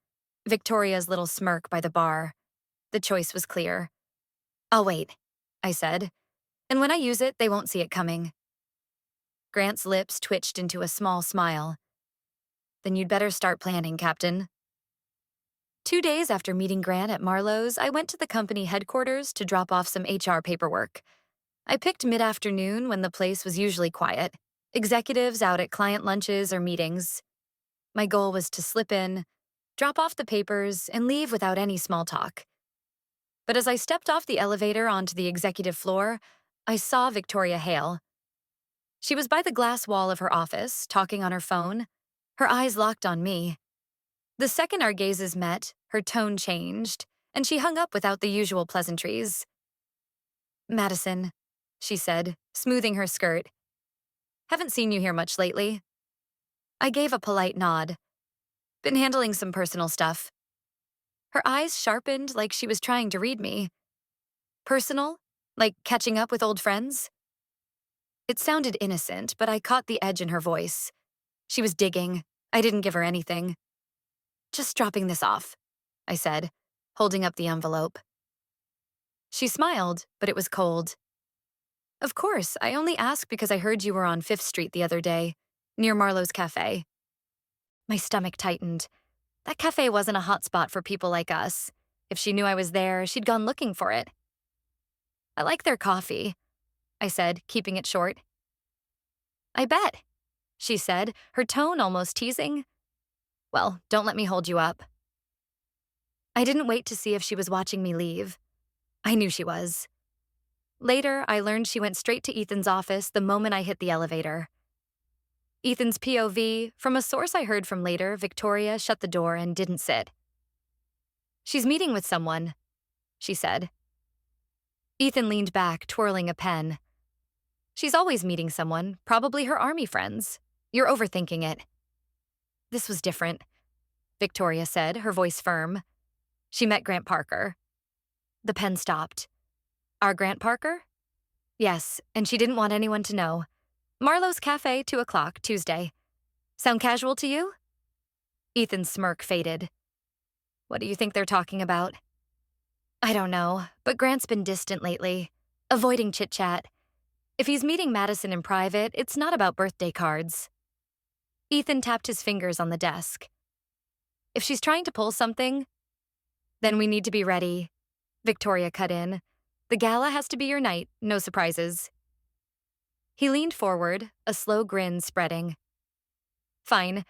Victoria's little smirk by the bar. The choice was clear. I'll wait, I said. And when I use it, they won't see it coming. Grant's lips twitched into a small smile. Then you'd better start planning, Captain. 2 days after meeting Grant at Marlowe's, I went to the company headquarters to drop off some HR paperwork. I picked mid-afternoon when the place was usually quiet, executives out at client lunches or meetings. My goal was to slip in, drop off the papers, and leave without any small talk. But as I stepped off the elevator onto the executive floor, I saw Victoria Hale. She was by the glass wall of her office, talking on her phone. Her eyes locked on me. The second our gazes met, her tone changed, and she hung up without the usual pleasantries. Madison, she said, smoothing her skirt. Haven't seen you here much lately. I gave a polite nod. Been handling some personal stuff. Her eyes sharpened like she was trying to read me. Personal? Like catching up with old friends? It sounded innocent, but I caught the edge in her voice. She was digging. I didn't give her anything. Just dropping this off, I said, holding up the envelope. She smiled, but it was cold. Of course, I only asked because I heard you were on 5th Street the other day, near Marlowe's Cafe. My stomach tightened. That cafe wasn't a hot spot for people like us. If she knew I was there, she'd gone looking for it. I like their coffee, I said, keeping it short. I bet, she said, her tone almost teasing. Well, don't let me hold you up. I didn't wait to see if she was watching me leave. I knew she was. Later, I learned she went straight to Ethan's office the moment I hit the elevator. Ethan's POV, from a source I heard from later, Victoria shut the door and didn't sit. She's meeting with someone, she said. Ethan leaned back, twirling a pen. She's always meeting someone, probably her army friends. You're overthinking it. This was different, Victoria said, her voice firm. She met Grant Parker. The pen stopped. Our Grant Parker? Yes, and she didn't want anyone to know. Marlowe's Cafe, 2 o'clock, Tuesday. Sound casual to you? Ethan's smirk faded. What do you think they're talking about? I don't know, but Grant's been distant lately, avoiding chit-chat. If he's meeting Madison in private, it's not about birthday cards. Ethan tapped his fingers on the desk. If she's trying to pull something, then we need to be ready. Victoria cut in. The gala has to be your night, no surprises. He leaned forward, a slow grin spreading. Fine,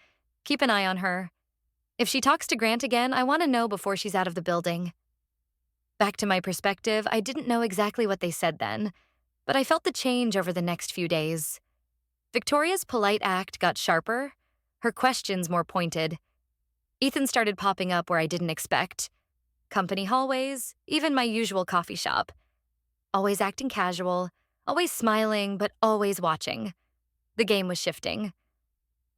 keep an eye on her. If she talks to Grant again, I want to know before she's out of the building. Back to my perspective, I didn't know exactly what they said then, but I felt the change over the next few days. Victoria's polite act got sharper, her questions more pointed. Ethan started popping up where I didn't expect. Company hallways, even my usual coffee shop. Always acting casual, always smiling, but always watching. The game was shifting.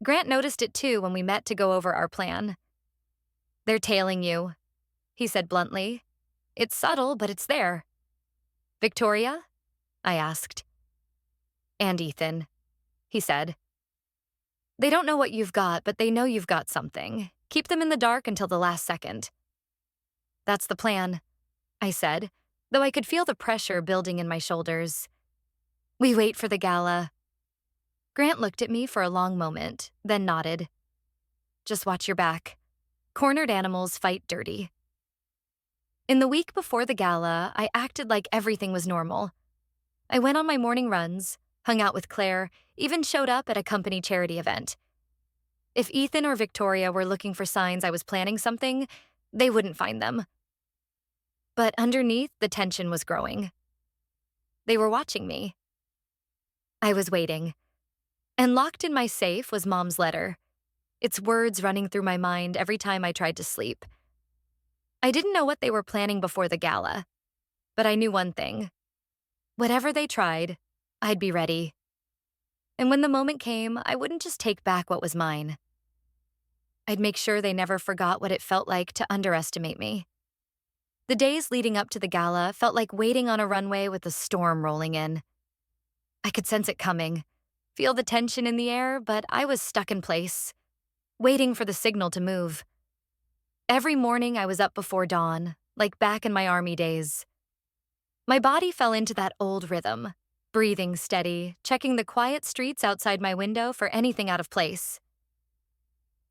Grant noticed it too when we met to go over our plan. They're tailing you, he said bluntly. It's subtle, but it's there. Victoria? I asked. And Ethan, he said. They don't know what you've got, but they know you've got something. Keep them in the dark until the last second. That's the plan, I said, though I could feel the pressure building in my shoulders. We wait for the gala. Grant looked at me for a long moment, then nodded. Just watch your back. Cornered animals fight dirty. In the week before the gala, I acted like everything was normal. I went on my morning runs, hung out with Claire, even showed up at a company charity event. If Ethan or Victoria were looking for signs I was planning something, they wouldn't find them. But underneath, the tension was growing. They were watching me. I was waiting. And locked in my safe was Mom's letter, its words running through my mind every time I tried to sleep. I didn't know what they were planning before the gala, but I knew one thing. Whatever they tried, I'd be ready. And when the moment came, I wouldn't just take back what was mine. I'd make sure they never forgot what it felt like to underestimate me. The days leading up to the gala felt like waiting on a runway with a storm rolling in. I could sense it coming, feel the tension in the air, but I was stuck in place, waiting for the signal to move. Every morning I was up before dawn, like back in my army days. My body fell into that old rhythm, breathing steady, checking the quiet streets outside my window for anything out of place.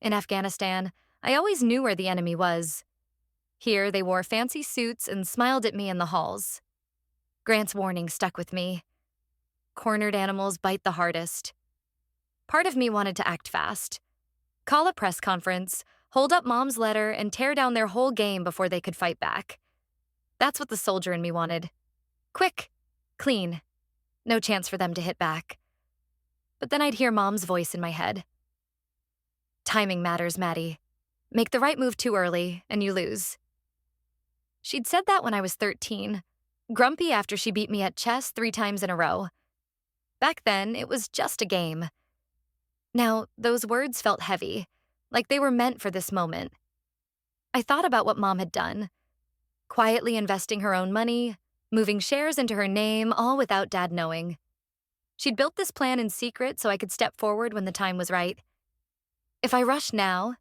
In Afghanistan, I always knew where the enemy was. Here, they wore fancy suits and smiled at me in the halls. Grant's warning stuck with me. Cornered animals bite the hardest. Part of me wanted to act fast. Call a press conference, hold up Mom's letter, and tear down their whole game before they could fight back. That's what the soldier in me wanted. Quick, clean. No chance for them to hit back. But then I'd hear Mom's voice in my head. Timing matters, Maddie. Make the right move too early, and you lose. She'd said that when I was 13, grumpy after she beat me at chess 3 times in a row. Back then, it was just a game. Now, those words felt heavy, like they were meant for this moment. I thought about what Mom had done. Quietly investing her own money, moving shares into her name, all without Dad knowing. She'd built this plan in secret so I could step forward when the time was right. If I rushed now,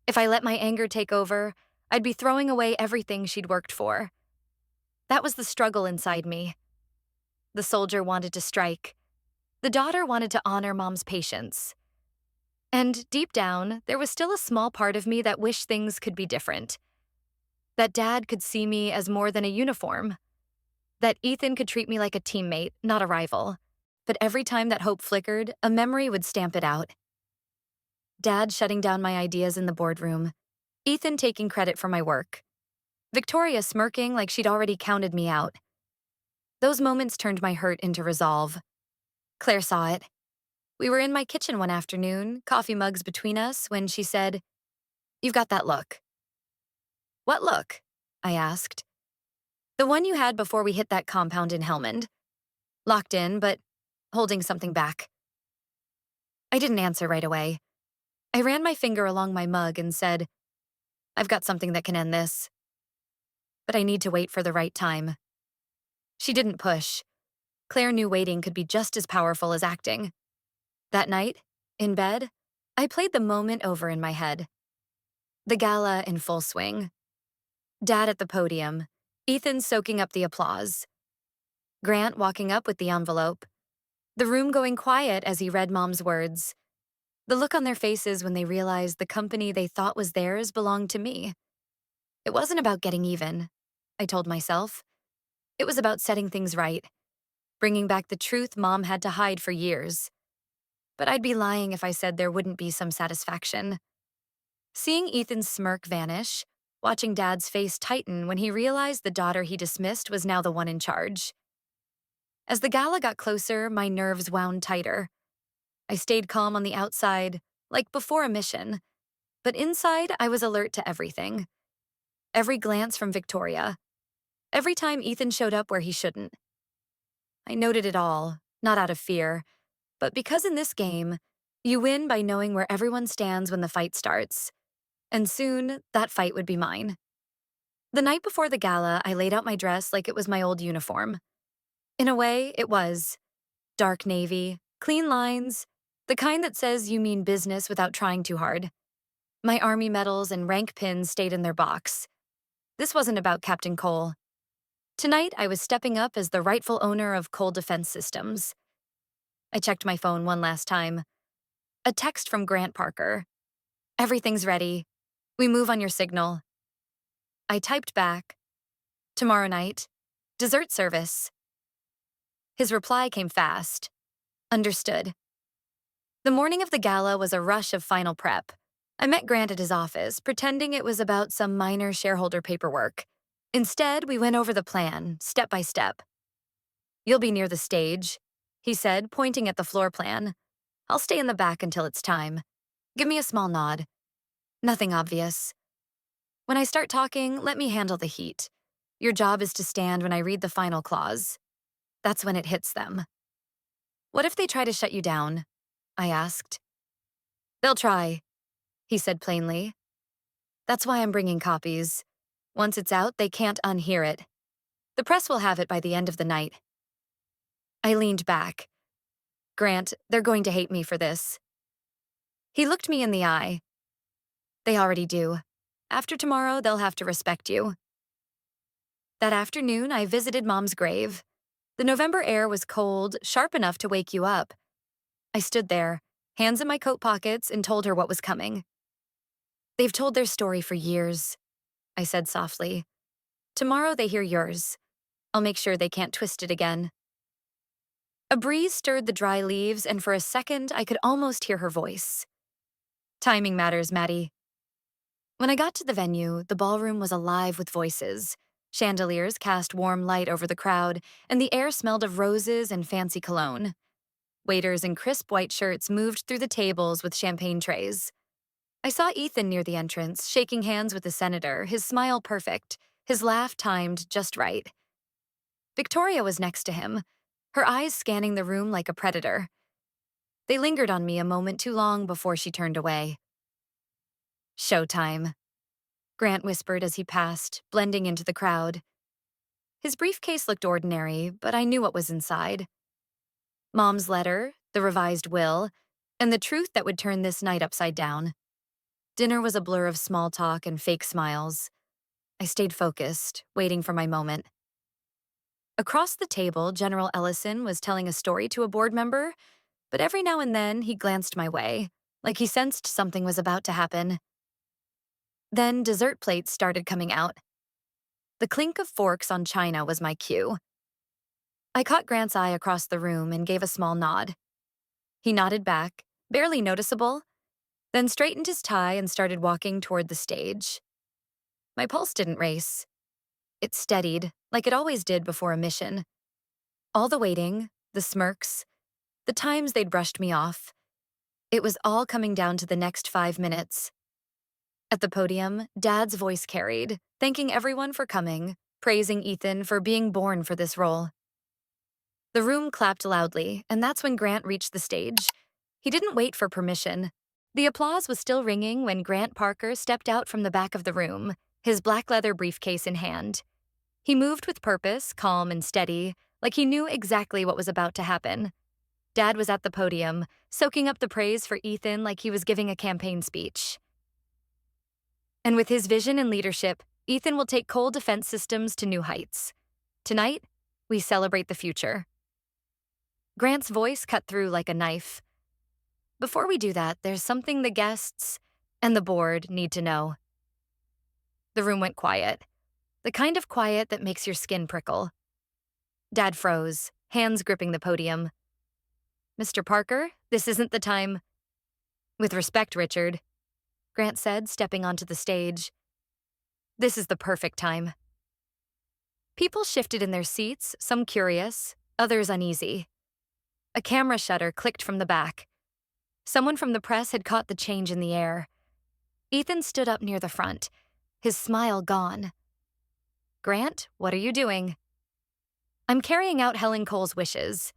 if I let my anger take over, I'd be throwing away everything she'd worked for. That was the struggle inside me. The soldier wanted to strike. The daughter wanted to honor Mom's patience. And deep down, there was still a small part of me that wished things could be different. That Dad could see me as more than a uniform. That Ethan could treat me like a teammate, not a rival. But every time that hope flickered, a memory would stamp it out. Dad shutting down my ideas in the boardroom. Ethan taking credit for my work. Victoria smirking like she'd already counted me out. Those moments turned my hurt into resolve. Claire saw it. We were in my kitchen one afternoon, coffee mugs between us, when she said, "You've got that look." What look? I asked. The one you had before we hit that compound in Helmand. Locked in, but holding something back. I didn't answer right away. I ran my finger along my mug and said, I've got something that can end this. But I need to wait for the right time. She didn't push. Claire knew waiting could be just as powerful as acting. That night, in bed, I played the moment over in my head. The gala in full swing. Dad at the podium. Ethan soaking up the applause. Grant walking up with the envelope. The room going quiet as he read Mom's words. The look on their faces when they realized the company they thought was theirs belonged to me. It wasn't about getting even, I told myself. It was about setting things right, bringing back the truth Mom had to hide for years. But I'd be lying if I said there wouldn't be some satisfaction. Seeing Ethan's smirk vanish, watching Dad's face tighten when he realized the daughter he dismissed was now the one in charge. As the gala got closer, my nerves wound tighter. I stayed calm on the outside, like before a mission, but inside I was alert to everything. Every glance from Victoria. Every time Ethan showed up where he shouldn't. I noted it all, not out of fear, but because in this game, you win by knowing where everyone stands when the fight starts. And soon, that fight would be mine. The night before the gala, I laid out my dress like it was my old uniform. In a way, it was. Dark navy, clean lines, the kind that says you mean business without trying too hard. My army medals and rank pins stayed in their box. This wasn't about Captain Cole. Tonight, I was stepping up as the rightful owner of Cole Defense Systems. I checked my phone one last time. A text from Grant Parker. Everything's ready. We move on your signal. I typed back. Tomorrow night. Dessert service. His reply came fast. Understood. The morning of the gala was a rush of final prep. I met Grant at his office, pretending it was about some minor shareholder paperwork. Instead, we went over the plan, step by step. You'll be near the stage, he said, pointing at the floor plan. I'll stay in the back until it's time. Give me a small nod. Nothing obvious. When I start talking, let me handle the heat. Your job is to stand when I read the final clause. That's when it hits them. What if they try to shut you down? I asked. They'll try, he said plainly. That's why I'm bringing copies. Once it's out, they can't unhear it. The press will have it by the end of the night. I leaned back. Grant, they're going to hate me for this. He looked me in the eye. They already do. After tomorrow, they'll have to respect you. That afternoon, I visited Mom's grave. The November air was cold, sharp enough to wake you up. I stood there, hands in my coat pockets, and told her what was coming. They've told their story for years, I said softly. Tomorrow they hear yours. I'll make sure they can't twist it again. A breeze stirred the dry leaves, and for a second, I could almost hear her voice. Timing matters, Maddie. When I got to the venue, the ballroom was alive with voices. Chandeliers cast warm light over the crowd, and the air smelled of roses and fancy cologne. Waiters in crisp white shirts moved through the tables with champagne trays. I saw Ethan near the entrance, shaking hands with the senator, his smile perfect, his laugh timed just right. Victoria was next to him, her eyes scanning the room like a predator. They lingered on me a moment too long before she turned away. Showtime, Grant whispered as he passed, blending into the crowd. His briefcase looked ordinary, but I knew what was inside. Mom's letter, the revised will, and the truth that would turn this night upside down. Dinner was a blur of small talk and fake smiles. I stayed focused, waiting for my moment. Across the table, General Ellison was telling a story to a board member, but every now and then he glanced my way, like he sensed something was about to happen. Then dessert plates started coming out. The clink of forks on china was my cue. I caught Grant's eye across the room and gave a small nod. He nodded back, barely noticeable, then straightened his tie and started walking toward the stage. My pulse didn't race. It steadied, like it always did before a mission. All the waiting, the smirks, the times they'd brushed me off, it was all coming down to the next 5 minutes. At the podium, Dad's voice carried, thanking everyone for coming, praising Ethan for being born for this role. The room clapped loudly, and that's when Grant reached the stage. He didn't wait for permission. The applause was still ringing when Grant Parker stepped out from the back of the room, his black leather briefcase in hand. He moved with purpose, calm and steady, like he knew exactly what was about to happen. Dad was at the podium, soaking up the praise for Ethan like he was giving a campaign speech. And with his vision and leadership, Ethan will take Cole Defense Systems to new heights. Tonight, we celebrate the future. Grant's voice cut through like a knife. Before we do that, there's something the guests and the board need to know. The room went quiet, the kind of quiet that makes your skin prickle. Dad froze, hands gripping the podium. "Mr. Parker, this isn't the time." "With respect, Richard," Grant said, stepping onto the stage. "This is the perfect time." People shifted in their seats, some curious, others uneasy. A camera shutter clicked from the back. Someone from the press had caught the change in the air. Ethan stood up near the front, his smile gone. "Grant, what are you doing?" "I'm carrying out Helen Cole's wishes,"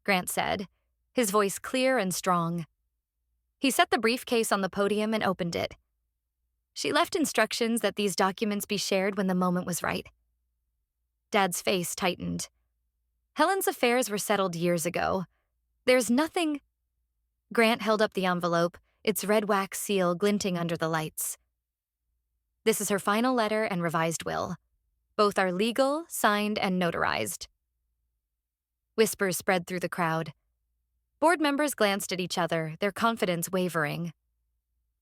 Grant said, his voice clear and strong. He set the briefcase on the podium and opened it. She left instructions that these documents be shared when the moment was right. Dad's face tightened. Helen's affairs were settled years ago. There's nothing... Grant held up the envelope, its red wax seal glinting under the lights. "This is her final letter and revised will. Both are legal, signed, and notarized." Whispers spread through the crowd. Board members glanced at each other, their confidence wavering.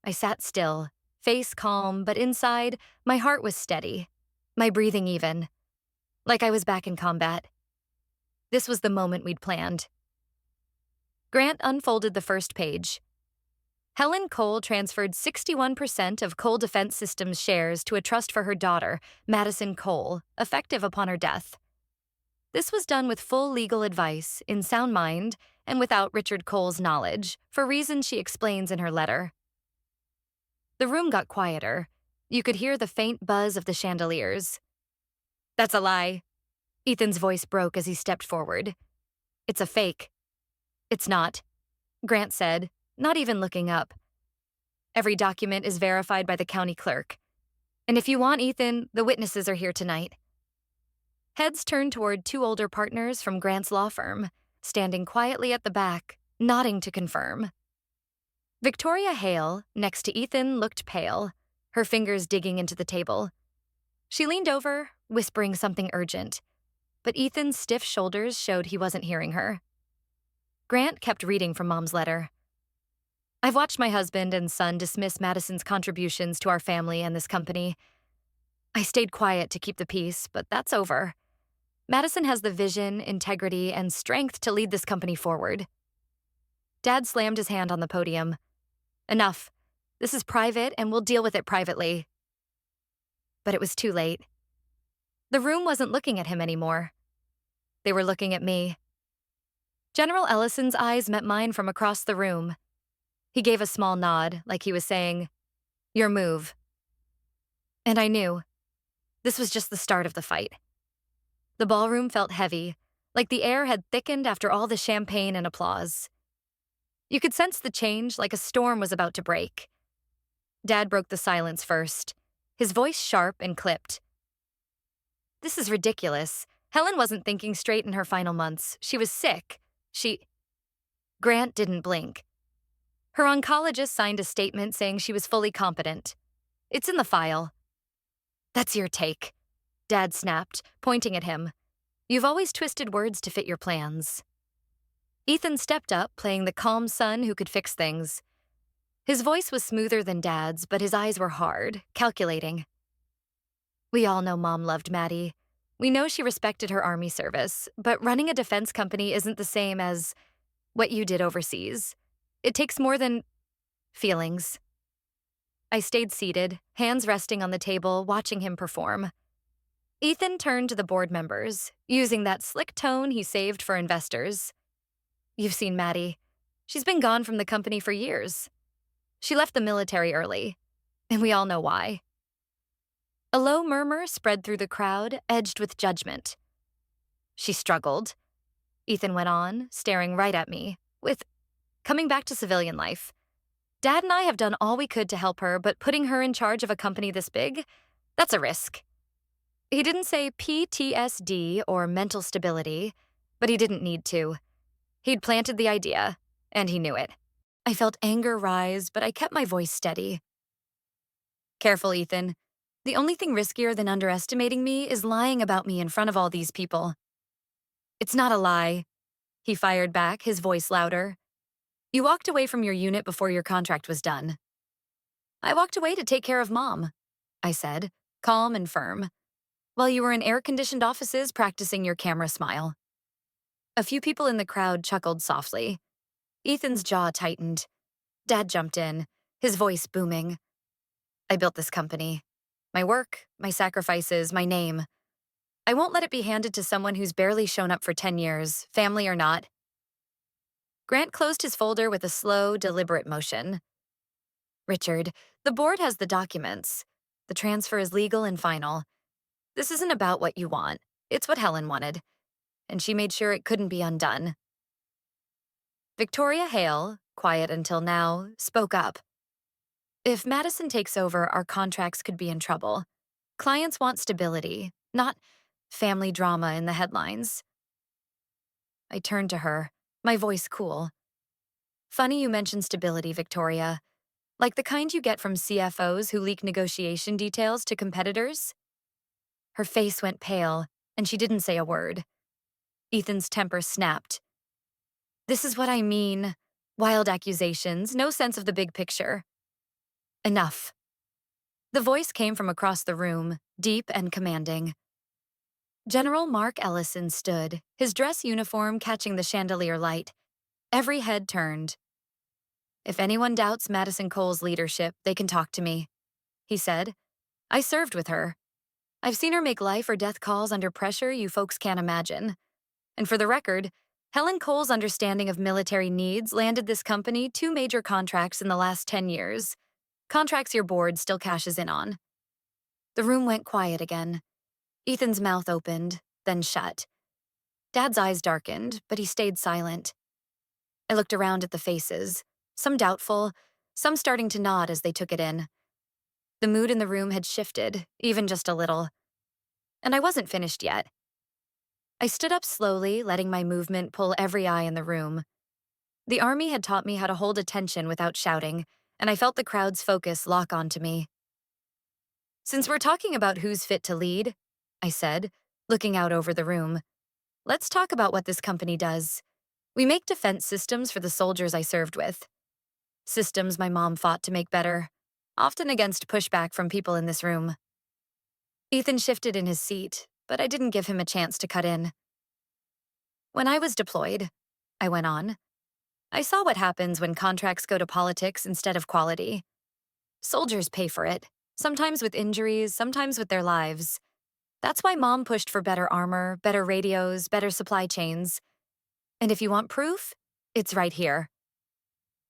I sat still, face calm, but inside, my heart was steady, my breathing even, like I was back in combat. This was the moment we'd planned. Grant unfolded the first page. Helen Cole transferred 61% of Cole Defense Systems shares to a trust for her daughter, Madison Cole, effective upon her death. This was done with full legal advice, in sound mind, and without Richard Cole's knowledge, for reasons she explains in her letter. The room got quieter. You could hear the faint buzz of the chandeliers. "That's a lie." Ethan's voice broke as he stepped forward. "It's a fake." "It's not," Grant said, not even looking up. "Every document is verified by the county clerk. And if you want, Ethan, the witnesses are here tonight." Heads turned toward two older partners from Grant's law firm, standing quietly at the back, nodding to confirm. Victoria Hale, next to Ethan, looked pale, her fingers digging into the table. She leaned over, whispering something urgent, but Ethan's stiff shoulders showed he wasn't hearing her. Grant kept reading from Mom's letter. "I've watched my husband and son dismiss Madison's contributions to our family and this company. I stayed quiet to keep the peace, but that's over. Madison has the vision, integrity, and strength to lead this company forward." Dad slammed his hand on the podium. "Enough. This is private, and we'll deal with it privately." But it was too late. The room wasn't looking at him anymore. They were looking at me. General Ellison's eyes met mine from across the room. He gave a small nod, like he was saying, "Your move." And I knew. This was just the start of the fight. The ballroom felt heavy, like the air had thickened after all the champagne and applause. You could sense the change, like a storm was about to break. Dad broke the silence first, his voice sharp and clipped. "This is ridiculous. Helen wasn't thinking straight in her final months. She was sick. Grant didn't blink. Her oncologist signed a statement saying she was fully competent. It's in the file." "That's your take," Dad snapped, pointing at him. "You've always twisted words to fit your plans." Ethan stepped up, playing the calm son who could fix things. His voice was smoother than Dad's, but his eyes were hard, calculating. "We all know Mom loved Maddie. We know she respected her Army service, but running a defense company isn't the same as what you did overseas. It takes more than feelings." I stayed seated, hands resting on the table, watching him perform. Ethan turned to the board members, using that slick tone he saved for investors. "You've seen Maddie. She's been gone from the company for years. She left the military early. and we all know why. A low murmur spread through the crowd, edged with judgment. She struggled. Ethan went on, staring right at me, with coming back to civilian life. Dad and I have done all we could to help her, but putting her in charge of a company this big, that's a risk. He didn't say PTSD or mental stability, but he didn't need to. He'd planted the idea, and he knew it. I felt anger rise, but I kept my voice steady. Careful, Ethan. The only thing riskier than underestimating me is lying about me in front of all these people. It's not a lie, he fired back, his voice louder. You walked away from your unit before your contract was done. I walked away to take care of Mom, I said, calm and firm, while you were in air-conditioned offices practicing your camera smile. A few people in the crowd chuckled softly. Ethan's jaw tightened. Dad jumped in, his voice booming. I built this company. My work, my sacrifices, my name. I won't let it be handed to someone who's barely shown up for 10 years, family or not. Grant closed his folder with a slow, deliberate motion. Richard, the board has the documents. The transfer is legal and final. This isn't about what you want. It's what Helen wanted. And she made sure it couldn't be undone. Victoria Hale, quiet until now, spoke up. If Madison takes over, our contracts could be in trouble. Clients want stability, not family drama in the headlines. I turned to her, my voice cool. Funny you mention stability, Victoria. Like the kind you get from CFOs who leak negotiation details to competitors? Her face went pale, and she didn't say a word. Ethan's temper snapped. This is what I mean. Wild accusations, no sense of the big picture. Enough. The voice came from across the room, deep and commanding. General Mark Ellison stood, his dress uniform catching the chandelier light. Every head turned. If anyone doubts Madison Cole's leadership, they can talk to me, he said. I served with her. I've seen her make life or death calls under pressure you folks can't imagine. And for the record, Helen Cole's understanding of military needs landed this company 2 major contracts in the last 10 years. Contracts your board still cashes in on. The room went quiet again. Ethan's mouth opened, then shut. Dad's eyes darkened, but he stayed silent. I looked around at the faces, some doubtful, some starting to nod as they took it in. The mood in the room had shifted, even just a little. And I wasn't finished yet. I stood up slowly, letting my movement pull every eye in the room. The Army had taught me how to hold attention without shouting, and I felt the crowd's focus lock onto me. Since we're talking about who's fit to lead, I said, looking out over the room, let's talk about what this company does. We make defense systems for the soldiers I served with. Systems my mom fought to make better, often against pushback from people in this room. Ethan shifted in his seat, but I didn't give him a chance to cut in. When I was deployed, I went on, I saw what happens when contracts go to politics instead of quality. Soldiers pay for it, sometimes with injuries, sometimes with their lives. That's why Mom pushed for better armor, better radios, better supply chains. And if you want proof, it's right here.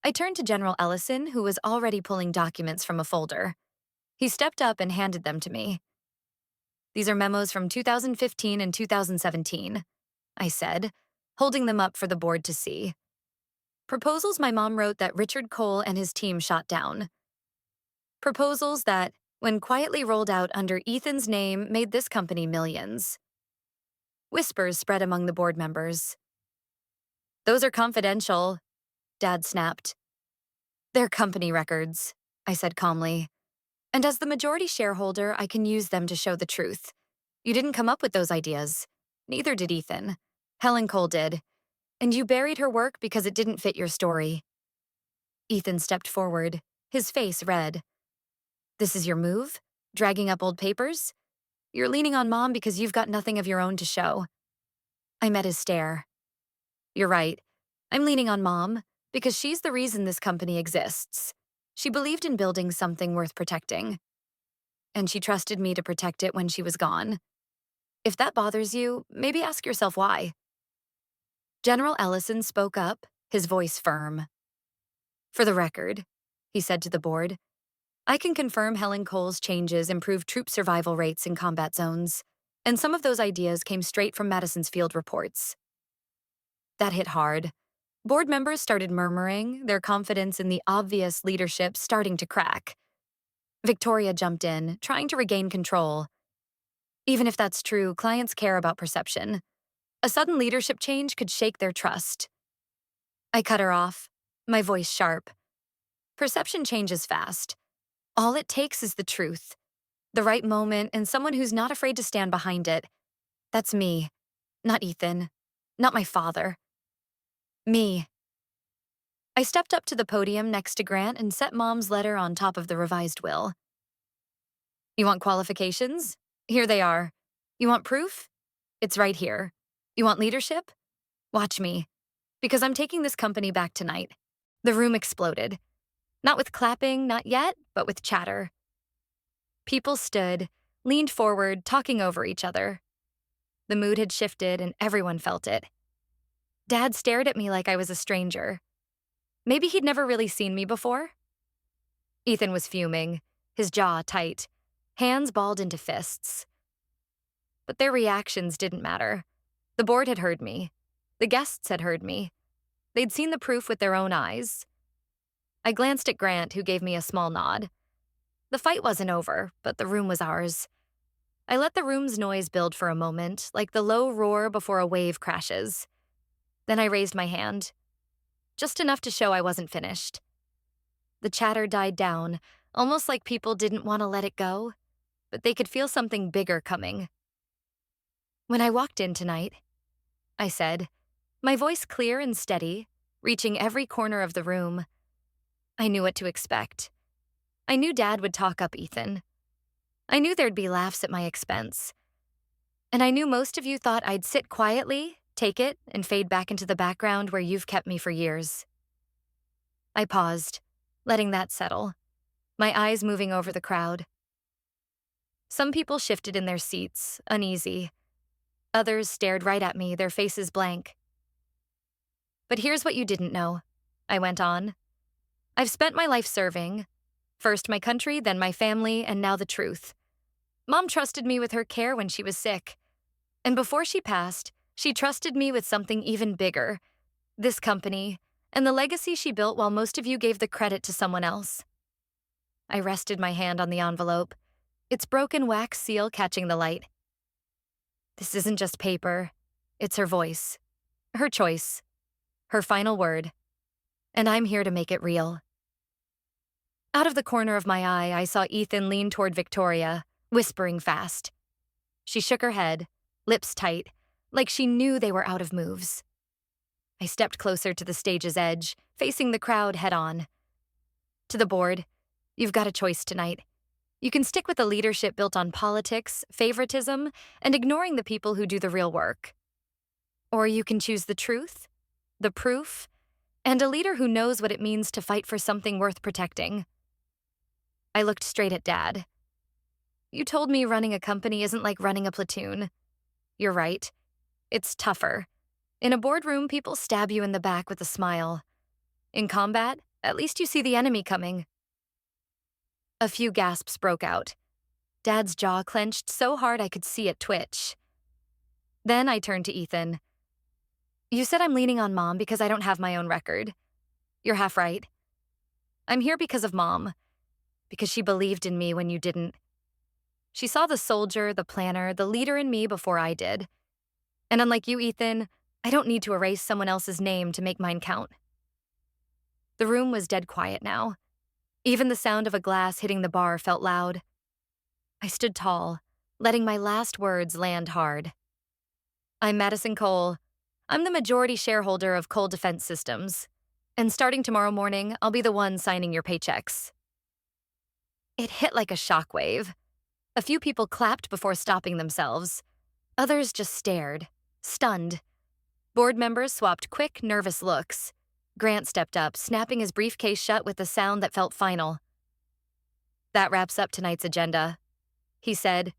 I turned to General Ellison, who was already pulling documents from a folder. He stepped up and handed them to me. These are memos from 2015 and 2017, I said, holding them up for the board to see. Proposals my mom wrote that Richard Cole and his team shot down. Proposals that, when quietly rolled out under Ethan's name, made this company millions. Whispers spread among the board members. Those are confidential, Dad snapped. They're company records, I said calmly. And as the majority shareholder, I can use them to show the truth. You didn't come up with those ideas. Neither did Ethan. Helen Cole did. And you buried her work because it didn't fit your story. Ethan stepped forward, his face red. This is your move? Dragging up old papers? You're leaning on Mom because you've got nothing of your own to show. I met his stare. You're right. I'm leaning on Mom because she's the reason this company exists. She believed in building something worth protecting. And she trusted me to protect it when she was gone. If that bothers you, maybe ask yourself why. General Ellison spoke up, his voice firm. For the record, he said to the board, I can confirm Helen Cole's changes improved troop survival rates in combat zones, and some of those ideas came straight from Madison's field reports. That hit hard. Board members started murmuring, their confidence in the obvious leadership starting to crack. Victoria jumped in, trying to regain control. Even if that's true, clients care about perception. A sudden leadership change could shake their trust. I cut her off, my voice sharp. Perception changes fast. All it takes is the truth, the right moment, and someone who's not afraid to stand behind it. That's me, not Ethan, not my father. Me. I stepped up to the podium next to Grant and set Mom's letter on top of the revised will. You want qualifications? Here they are. You want proof? It's right here. You want leadership? Watch me, because I'm taking this company back tonight. The room exploded. Not with clapping, not yet, but with chatter. People stood, leaned forward, talking over each other. The mood had shifted and everyone felt it. Dad stared at me like I was a stranger. Maybe he'd never really seen me before. Ethan was fuming, his jaw tight, hands balled into fists. But their reactions didn't matter. The board had heard me. The guests had heard me. They'd seen the proof with their own eyes. I glanced at Grant, who gave me a small nod. The fight wasn't over, but the room was ours. I let the room's noise build for a moment, like the low roar before a wave crashes. Then I raised my hand, just enough to show I wasn't finished. The chatter died down, almost like people didn't want to let it go, but they could feel something bigger coming. When I walked in tonight, I said, my voice clear and steady, reaching every corner of the room. I knew what to expect. I knew Dad would talk up Ethan. I knew there'd be laughs at my expense. And I knew most of you thought I'd sit quietly, take it, and fade back into the background where you've kept me for years. I paused, letting that settle, my eyes moving over the crowd. Some people shifted in their seats, uneasy. Others stared right at me, their faces blank. But here's what you didn't know, I went on. I've spent my life serving. First my country, then my family, and now the truth. Mom trusted me with her care when she was sick. And before she passed, she trusted me with something even bigger, this company, and the legacy she built while most of you gave the credit to someone else. I rested my hand on the envelope, its broken wax seal catching the light. This isn't just paper. It's her voice, her choice, her final word. And I'm here to make it real. Out of the corner of my eye, I saw Ethan lean toward Victoria, whispering fast. She shook her head, lips tight, like she knew they were out of moves. I stepped closer to the stage's edge, facing the crowd head-on. To the board, you've got a choice tonight. You can stick with a leadership built on politics, favoritism, and ignoring the people who do the real work. Or you can choose the truth, the proof, and a leader who knows what it means to fight for something worth protecting. I looked straight at Dad. You told me running a company isn't like running a platoon. You're right. It's tougher. In a boardroom, people stab you in the back with a smile. In combat, at least you see the enemy coming. A few gasps broke out. Dad's jaw clenched so hard I could see it twitch. Then I turned to Ethan. You said I'm leaning on Mom because I don't have my own record. You're half right. I'm here because of Mom, because she believed in me when you didn't. She saw the soldier, the planner, the leader in me before I did. And unlike you, Ethan, I don't need to erase someone else's name to make mine count. The room was dead quiet now. Even the sound of a glass hitting the bar felt loud. I stood tall, letting my last words land hard. I'm Madison Cole. I'm the majority shareholder of Cole Defense Systems. And starting tomorrow morning, I'll be the one signing your paychecks. It hit like a shockwave. A few people clapped before stopping themselves. Others just stared, stunned. Board members swapped quick, nervous looks. Grant stepped up, snapping his briefcase shut with a sound that felt final. That wraps up tonight's agenda, he said,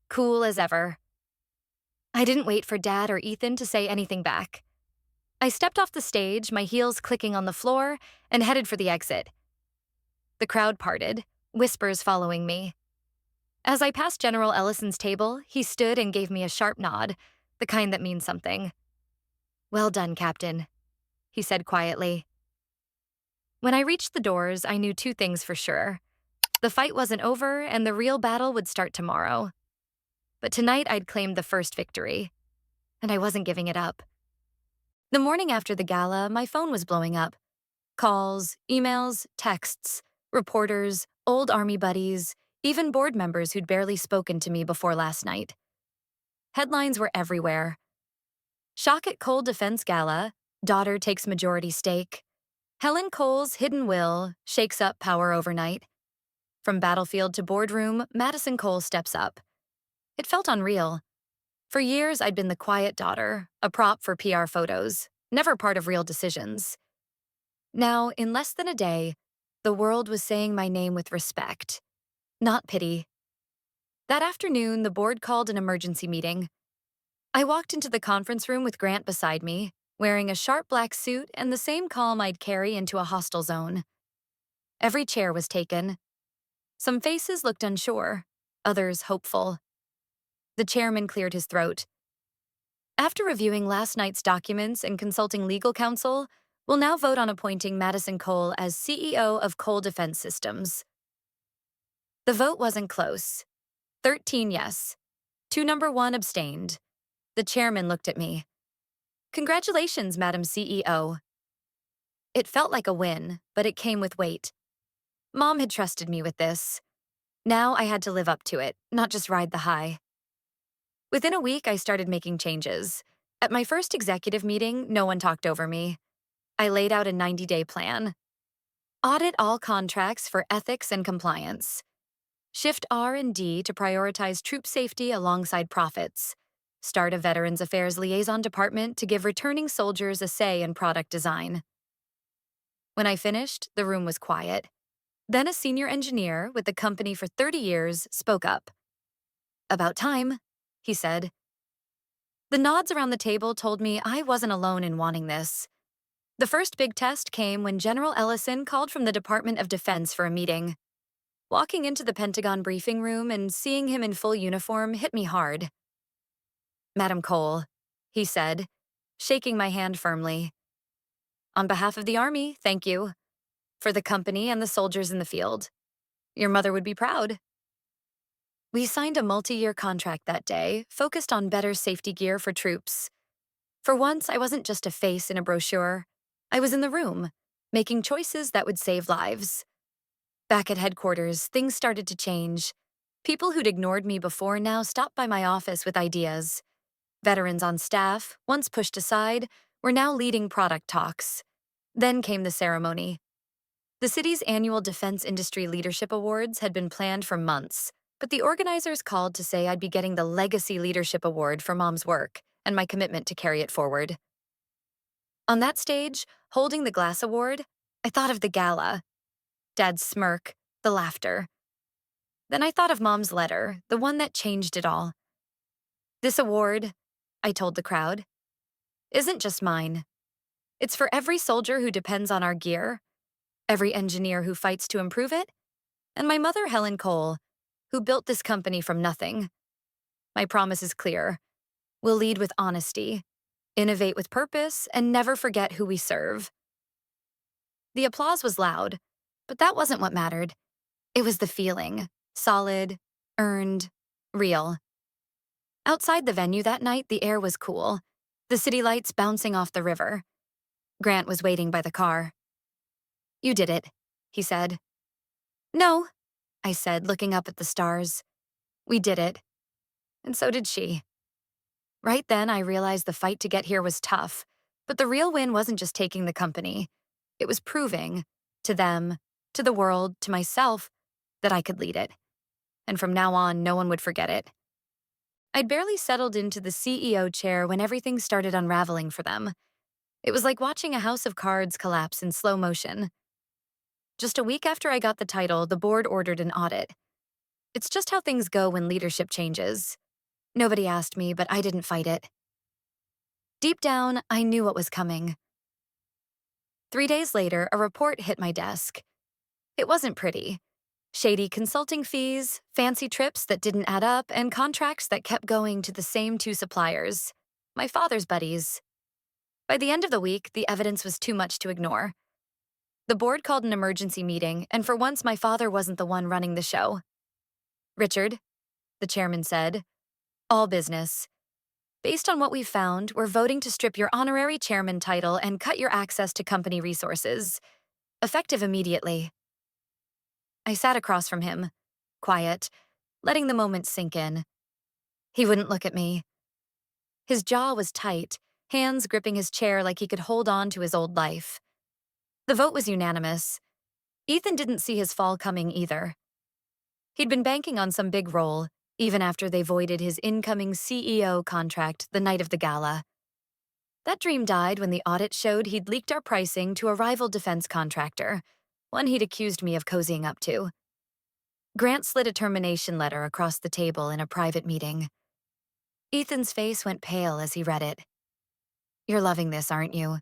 cool as ever. I didn't wait for Dad or Ethan to say anything back. I stepped off the stage, my heels clicking on the floor, and headed for the exit. The crowd parted, whispers following me. As I passed General Ellison's table, he stood and gave me a sharp nod, the kind that means something. "Well done, Captain," he said quietly. When I reached the doors, I knew two things for sure. The fight wasn't over, and the real battle would start tomorrow. But tonight I'd claimed the first victory, and I wasn't giving it up. The morning after the gala, my phone was blowing up. Calls, emails, texts, reporters, old army buddies, even board members who'd barely spoken to me before last night. Headlines were everywhere. Shock at Coal Defense Gala, daughter takes majority stake. Helen Cole's hidden will shakes up power overnight. From battlefield to boardroom, Madison Cole steps up. It felt unreal. For years, I'd been the quiet daughter, a prop for PR photos, never part of real decisions. Now, in less than a day, the world was saying my name with respect, not pity. That afternoon, the board called an emergency meeting. I walked into the conference room with Grant beside me, wearing a sharp black suit and the same calm I'd carry into a hostile zone. Every chair was taken. Some faces looked unsure, others hopeful. The chairman cleared his throat. "After reviewing last night's documents and consulting legal counsel, we'll now vote on appointing Madison Cole as CEO of Coal Defense Systems." The vote wasn't close. 13 yes. 2 number 1 abstained. The chairman looked at me. "Congratulations, Madam CEO." It felt like a win, but it came with weight. Mom had trusted me with this. Now I had to live up to it, not just ride the high. Within a week, I started making changes. At my first executive meeting, no one talked over me. I laid out a 90-day plan. Audit all contracts for ethics and compliance. Shift R&D to prioritize troop safety alongside profits. Start a Veterans Affairs Liaison Department to give returning soldiers a say in product design. When I finished, the room was quiet. Then a senior engineer with the company for 30 years spoke up. "About time," he said. The nods around the table told me I wasn't alone in wanting this. The first big test came when General Ellison called from the Department of Defense for a meeting. Walking into the Pentagon briefing room and seeing him in full uniform hit me hard. "Madam Cole," he said, shaking my hand firmly. "On behalf of the Army, thank you. For the company and the soldiers in the field. Your mother would be proud." We signed a multi-year contract that day, focused on better safety gear for troops. For once, I wasn't just a face in a brochure. I was in the room, making choices that would save lives. Back at headquarters, things started to change. People who'd ignored me before now stopped by my office with ideas. Veterans on staff, once pushed aside, were now leading product talks. Then came the ceremony. The city's annual Defense Industry Leadership Awards had been planned for months, but the organizers called to say I'd be getting the Legacy Leadership Award for Mom's work and my commitment to carry it forward. On that stage, holding the glass award, I thought of the gala. Dad's smirk, the laughter. Then I thought of Mom's letter, the one that changed it all. "This award," I told the crowd, "isn't just mine. It's for every soldier who depends on our gear, every engineer who fights to improve it, and my mother, Helen Cole, who built this company from nothing. My promise is clear. We'll lead with honesty, innovate with purpose, and never forget who we serve." The applause was loud, but that wasn't what mattered. It was the feeling, solid, earned, real. Outside the venue that night, the air was cool, the city lights bouncing off the river. Grant was waiting by the car. "You did it," he said. "No," I said, looking up at the stars. "We did it. And so did she." Right then, I realized the fight to get here was tough, but the real win wasn't just taking the company. It was proving, to them, to the world, to myself, that I could lead it. And from now on, no one would forget it. I'd barely settled into the CEO chair when everything started unraveling for them. It was like watching a house of cards collapse in slow motion. Just a week after I got the title, the board ordered an audit. It's just how things go when leadership changes. Nobody asked me, but I didn't fight it. Deep down, I knew what was coming. 3 days later, a report hit my desk. It wasn't pretty. Shady consulting fees, fancy trips that didn't add up, and contracts that kept going to the same two suppliers, my father's buddies. By the end of the week, the evidence was too much to ignore. The board called an emergency meeting, and for once my father wasn't the one running the show. "Richard," the chairman said, "all business. Based on what we've found, we're voting to strip your honorary chairman title and cut your access to company resources, effective immediately." I sat across from him, quiet, letting the moment sink in. He wouldn't look at me. His jaw was tight, hands gripping his chair like he could hold on to his old life. The vote was unanimous. Ethan didn't see his fall coming either. He'd been banking on some big role, even after they voided his incoming CEO contract the night of the gala. That dream died when the audit showed he'd leaked our pricing to a rival defense contractor, one he'd accused me of cozying up to. Grant slid a termination letter across the table in a private meeting. Ethan's face went pale as he read it. "You're loving this, aren't you?"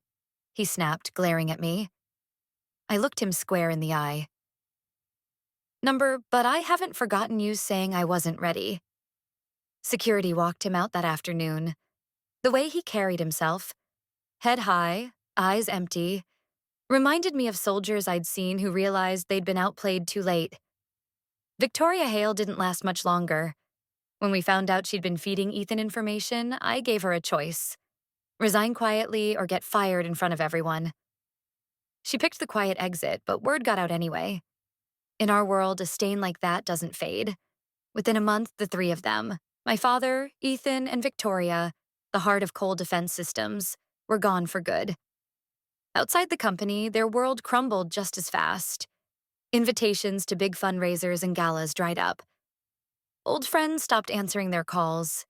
he snapped, glaring at me. I looked him square in the eye. But I haven't forgotten you saying I wasn't ready." Security walked him out that afternoon. The way he carried himself, head high, eyes empty, reminded me of soldiers I'd seen who realized they'd been outplayed too late. Victoria Hale didn't last much longer. When we found out she'd been feeding Ethan information, I gave her a choice: resign quietly or get fired in front of everyone. She picked the quiet exit, but word got out anyway. In our world, a stain like that doesn't fade. Within a month, the three of them, my father, Ethan, and Victoria, the heart of Cole Defense Systems, were gone for good. Outside the company, their world crumbled just as fast. Invitations to big fundraisers and galas dried up. Old friends stopped answering their calls.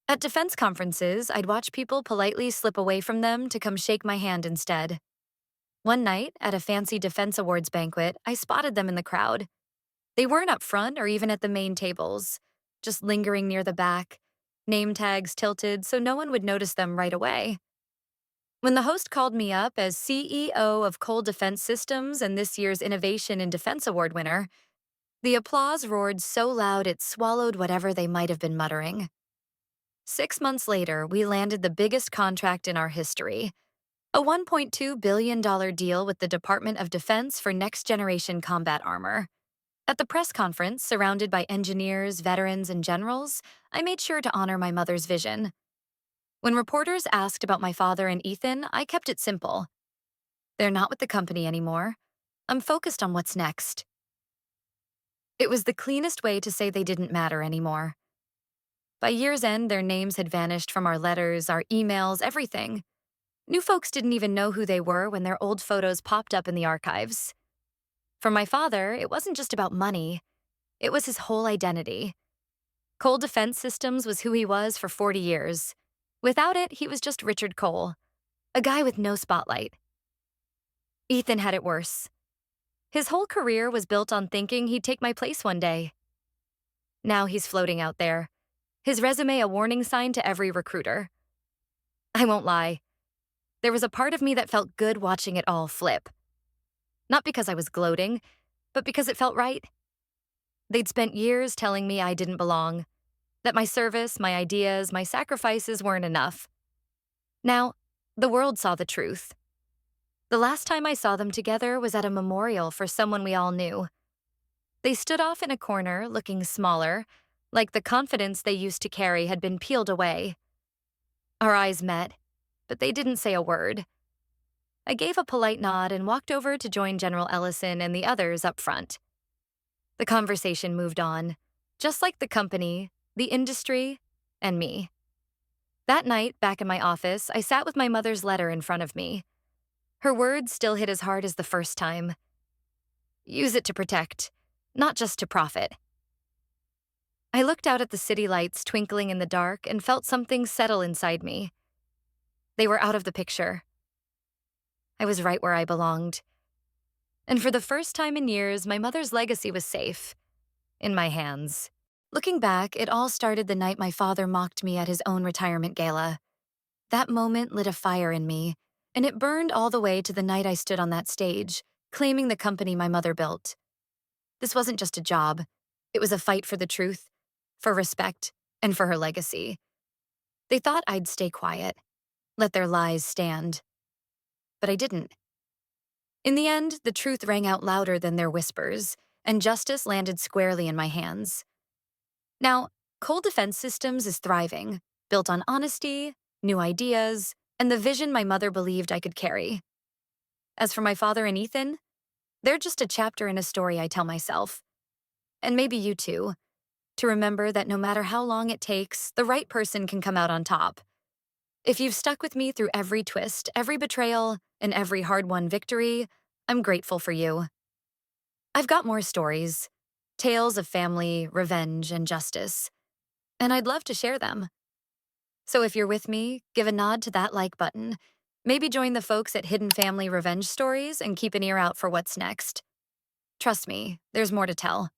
At defense conferences, I'd watch people politely slip away from them to come shake my hand instead. One night, at a fancy defense awards banquet, I spotted them in the crowd. They weren't up front or even at the main tables, just lingering near the back, name tags tilted so no one would notice them right away. When the host called me up as CEO of Cole Defense Systems and this year's Innovation in Defense Award winner, the applause roared so loud it swallowed whatever they might have been muttering. 6 months later, we landed the biggest contract in our history, a $1.2 billion deal with the Department of Defense for next-generation combat armor. At the press conference, surrounded by engineers, veterans, and generals, I made sure to honor my mother's vision. When reporters asked about my father and Ethan, I kept it simple. They're not with the company anymore. I'm focused on what's next. It was the cleanest way to say they didn't matter anymore. By year's end, their names had vanished from our letters, our emails, everything. New folks didn't even know who they were when their old photos popped up in the archives. For my father, it wasn't just about money. It was his whole identity. Cole Defense Systems was who he was for 40 years. Without it, he was just Richard Cole, a guy with no spotlight. Ethan had it worse. His whole career was built on thinking he'd take my place one day. Now he's floating out there, his resume a warning sign to every recruiter. I won't lie. There was a part of me that felt good watching it all flip. Not because I was gloating, but because it felt right. They'd spent years telling me I didn't belong, that my service, my ideas, my sacrifices weren't enough. Now, the world saw the truth. The last time I saw them together was at a memorial for someone we all knew. They stood off in a corner, looking smaller, like the confidence they used to carry had been peeled away. Our eyes met, but they didn't say a word. I gave a polite nod and walked over to join General Ellison and the others up front. The conversation moved on, just like the company, the industry, and me. That night, back in my office, I sat with my mother's letter in front of me. Her words still hit as hard as the first time. Use it to protect, not just to profit. I looked out at the city lights twinkling in the dark and felt something settle inside me. They were out of the picture. I was right where I belonged. And for the first time in years, my mother's legacy was safe. In my hands. Looking back, it all started the night my father mocked me at his own retirement gala. That moment lit a fire in me, and it burned all the way to the night I stood on that stage, claiming the company my mother built. This wasn't just a job. It was a fight for the truth, for respect, and for her legacy. They thought I'd stay quiet, let their lies stand. But I didn't. In the end, the truth rang out louder than their whispers, and justice landed squarely in my hands. Now, Cold Defense Systems is thriving, built on honesty, new ideas, and the vision my mother believed I could carry. As for my father and Ethan, they're just a chapter in a story I tell myself. And maybe you too, to remember that no matter how long it takes, the right person can come out on top. If you've stuck with me through every twist, every betrayal, and every hard-won victory, I'm grateful for you. I've got more stories, tales of family, revenge, and justice, and I'd love to share them. So if you're with me, give a nod to that like button. Maybe join the folks at Hidden Family Revenge Stories and keep an ear out for what's next. Trust me, there's more to tell.